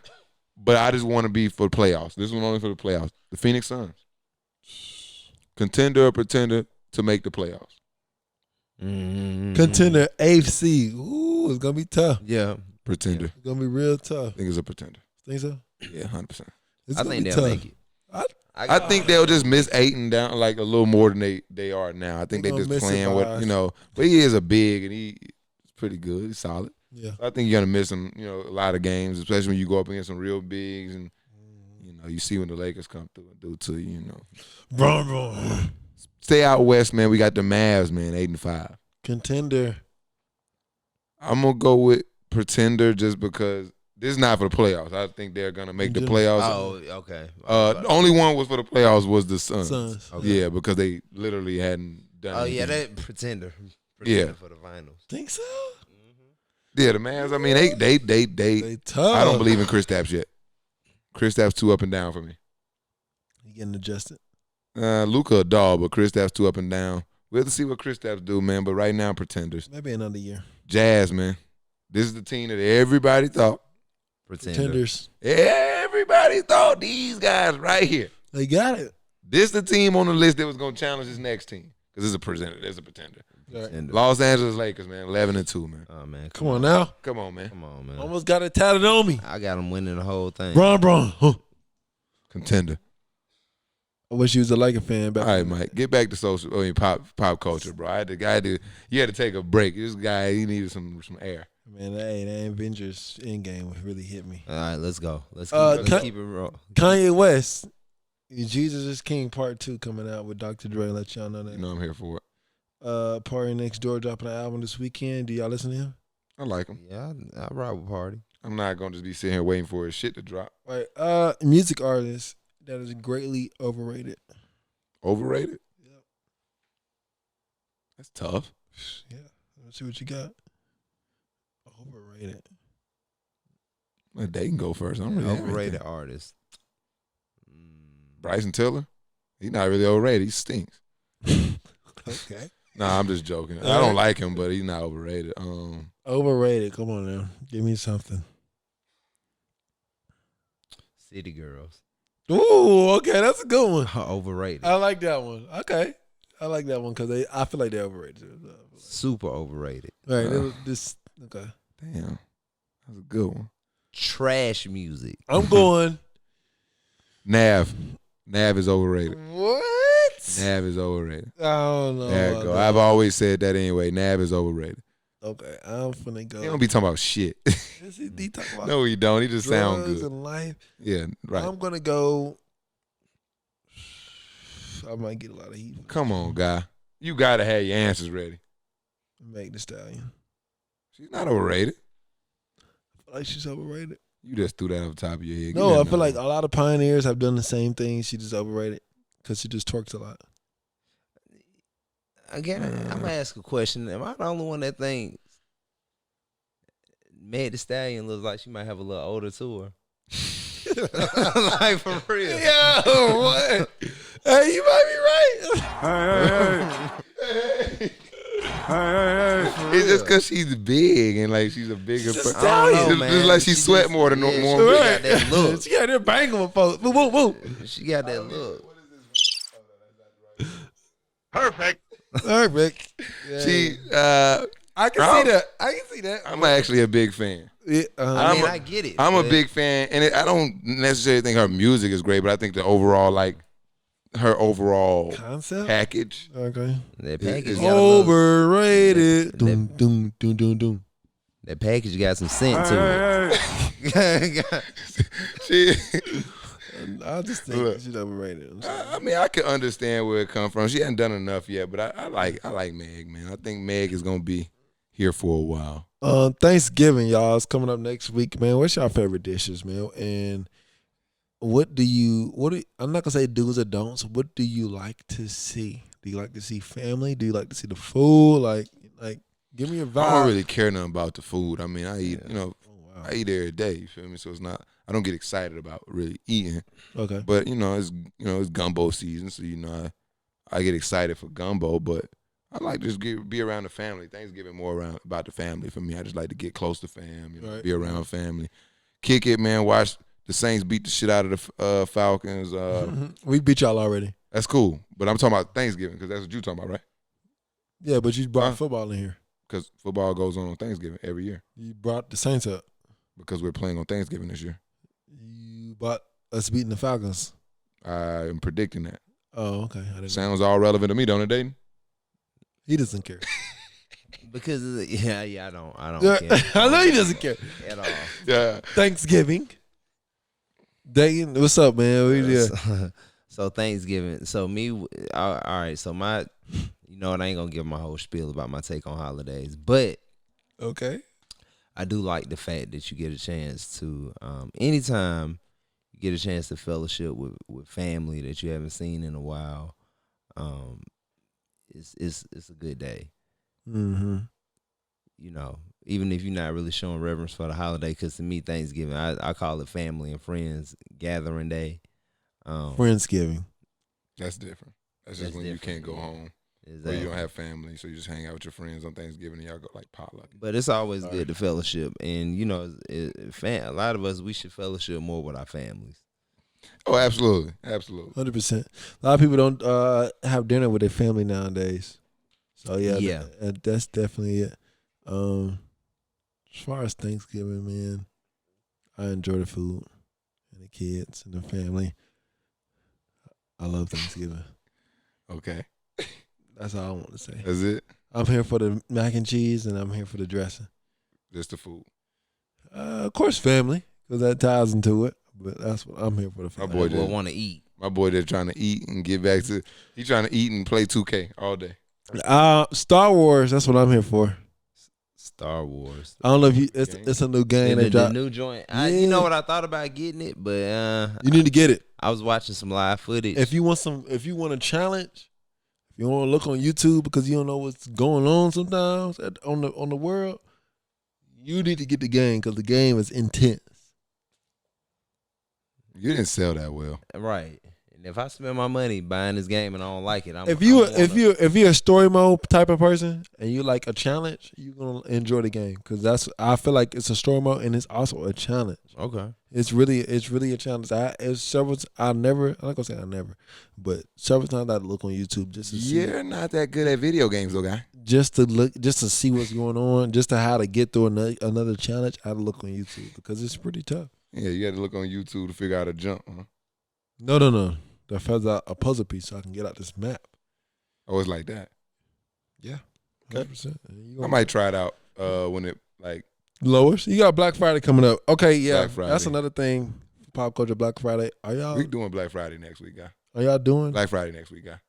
but I just want to be for the playoffs. This one only for the playoffs. The Phoenix Suns. Contender or pretender to make the playoffs. Mm-hmm. Contender AFC. Ooh, it's gonna be tough. Yeah. Pretender. It's gonna be real tough. I think it's a pretender. Think so? Yeah, 100%. It's I gonna think be they'll tough. make it. I think they'll just miss Ayton down like a little more than they are now. I think They they gonna just miss it playing by with, us. but he is a big and he's pretty good. He's solid. Yeah. I think you're gonna miss him, a lot of games, especially when you go up against some real bigs and you see when the Lakers come through and do to you, Brum. Stay out west, man. We got the Mavs, man, 8-5. Contender. I'm gonna go with pretender just because this is not for the playoffs. I think they're gonna make the playoffs. Oh, okay. The only one was for the playoffs was the Suns. Okay. Yeah, because they literally hadn't done. Oh, yeah, anything. that pretender. Yeah. For the finals. Think so? Yeah, the Mavs. I mean, they They tough. I don't believe in Kristaps yet. Kristaps too up and down for me. He getting adjusted. Luka a dog, but Kristaps too up and down. We'll have to see what Kristaps do, man. But right now, pretenders. Maybe another year. Jazz, man. This is the team that everybody thought. Pretenders. Everybody thought these guys right here. They got it. This the team on the list that was going to challenge this next team. Because it's a pretender. There's a pretender. Pretender. Los Angeles Lakers, man. 11-2, man. Oh, man. Come on now. Come on, man. Come on, man. Almost got it tatted on me. I got them winning the whole thing. Bron. Huh. Contender. I wish you was a Laker fan back. All right, Mike. Get back to pop culture, bro. You had to take a break. This guy, he needed some air. Man, that Avengers Endgame really hit me. All right, let's go. Let's keep it raw. Kanye West, Jesus is King Part 2 coming out with Dr. Dre. Let y'all know that. You know I'm here for it. Party Next Door dropping an album this weekend. Do y'all listen to him? I like him. Yeah, I ride with Party. I'm not going to just be sitting here waiting for his shit to drop. Right. Music artist that is greatly overrated. Overrated? Yep. That's tough. Yeah. Let's see what you got. Overrated. Well, they can go first. I'm really Overrated artist. Bryson Tiller? He's not really overrated. He stinks. Okay. Nah, I'm just joking. I don't like him, but he's not overrated. Overrated. Come on now. Give me something. City Girls. Ooh, okay. That's a good one. Overrated. I like that one. Okay. I like that one because I feel like they're overrated. Super overrated. All right. Okay. Damn. That's a good one. Trash music. I'm going. Nav. Nav is overrated. What? Nav is overrated. I don't know. There you go. I've always said that anyway. Nav is overrated. Okay. I'm finna go. He don't be talking about shit. He talk about No, he don't. He just sound drugs good. and life. Yeah, right. I'm gonna go. I might get a lot of heat. Come on, guy. You gotta have your answers ready. Meg Thee Stallion. She's not overrated. I feel like she's overrated. You just threw that off the top of your head. No, I feel like a lot of pioneers have done the same thing. She just overrated because she just twerks a lot. Again, I'm gonna ask a question. Am I the only one that thinks Meg Thee Stallion looks like she might have a little older to her? Like for real. Yo, what? Hey, you might be right. It's just because she's big and like she's a bigger person. I don't know, man. Just like she sweat more than normal. She got that look. She got that banging with folks. Woo, woo, woo. She got that look. Perfect. Perfect. Yeah. She, I can see that. I can see that. I'm actually a big fan. Yeah, I get it. I'm a but big fan, and I don't necessarily think her music is great, but I think the overall, like, her overall concept package. Okay. That package It's got a little- Overrated. That- Doom, doom, doom, doom, doom. That package got some scent to it. She, I just think Look. she's overrated. I mean, I can understand where it comes from. She hasn't done enough yet, but I like Meg, man. I think Meg is gonna be here for a while. Thanksgiving, y'all, is coming up next week, man. What's your favorite dishes, man? And I'm not gonna say do's or don'ts. What do you like to see? Do you like to see family? Do you like to see the food? Like, give me a vibe. I don't really care nothing about the food. I mean, I eat, Oh, wow. I eat every day. You feel me? So it's not. I don't get excited about really eating. Okay. But it's gumbo season, so I get excited for gumbo. But I like to just be around the family. Thanksgiving more around about the family for me. I just like to get close to fam, Right. be around family, kick it, man. Watch the Saints beat the shit out of the Falcons. We beat y'all already. That's cool. But I'm talking about Thanksgiving because that's what you're talking about, right? Yeah, but you brought football in here. Because football goes on Thanksgiving every year You brought the Saints up. because we're playing on Thanksgiving this year. You brought us beating the Falcons. I am predicting that. Oh, okay. I didn't know. Sounds all relevant to me, don't it, Daton? He doesn't care. Because of the, I don't Yeah, care. I know he doesn't care. At all. Yeah. Thanksgiving. Dagan, what's up, man? We So Thanksgiving. So me, all right. So I ain't gonna give my whole spiel about my take on holidays, but okay. I do like the fact that you get a chance to, anytime you get a chance to fellowship with family that you haven't seen in a while, it's a good day. Mm-hmm. Even if you're not really showing reverence for the holiday, because to me, Thanksgiving, I call it family and friends gathering day. Friendsgiving. That's different. That's just That's when you different, can't go yeah. home. Or Exactly. you don't have family, so you just hang out with your friends on Thanksgiving and y'all go like potluck. But it's always good to fellowship, and a lot of us, we should fellowship more with our families. Oh, absolutely. Absolutely. 100%. A lot of people don't have dinner with their family nowadays. So Yeah. That's definitely it. As far as Thanksgiving, man, I enjoy the food and the kids and the family. I love Thanksgiving. Okay. That's all I want to say. That's it? I'm here for the mac and cheese and I'm here for the dressing. Just the food. Of course, family, because that ties into it. But that's what I'm here for, the My family. boy People just, want to eat. my boy just trying to eat and get back to, he trying to eat and play 2K all day. Star Wars, that's what I'm here for. Star Wars. I don't know if it's a new game The they dropped. new joint. Yeah. You know what, I thought about getting it, but You need to get it. I was watching some live footage. If you want a challenge, if you want to look on YouTube because you don't know what's going on sometimes on the world, you need to get the game because the game is intense. You didn't sell that well. Right. And if I spend my money buying this game and I don't like it, If you're a story mode type of person and you like a challenge, you're gonna enjoy the game because I feel like it's a story mode and it's also a challenge. Okay. It's really a challenge. I'm not gonna say I never, but several times I look on YouTube just to see. You're not that good at video games, though, guy. Just to see what's going on, just to how to get through another challenge, I had to look on YouTube because it's pretty tough. Yeah, you had to look on YouTube to figure out a jump, huh? No. That felt out a puzzle piece so I can get out this map. Oh, it's like that. Yeah, Okay. 100%. I might try it out when it, like, lowers. You got Black Friday coming up. Okay, yeah, Black Friday. that's another thing. Pop culture Black Friday. Are we doing Black Friday next week, guy. y'all doing? Black Friday next week, guy.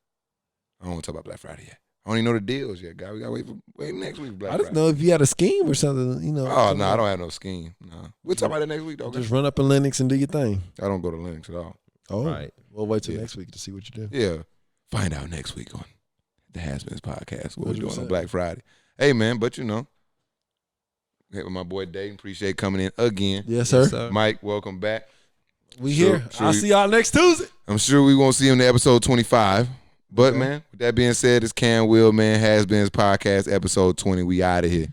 I don't want to talk about Black Friday yet. I don't even know the deals yet, guy. We gotta wait next week. Black I just Friday. know if you had a scheme or something, you know. Oh no, I don't have no scheme. No, we'll talk about that next week though. Just run up in Linux and do your thing. I don't go to Linux at all. Oh, Right. We'll wait till next week to see what you do. Yeah, find out next week on the HasBeens Podcast. What we're doing on 100%. Black Friday. Hey man, but you know, hey, with my boy Daton. Appreciate coming in again. Yes, sir. So, Mike, welcome back. We Sure, here. sure I'll you- see y'all next Tuesday. I'm sure we won't see him in episode 25. But Okay. man, with that being said, it's Cam Will, man. HasBeens Podcast, episode 20. We out of here.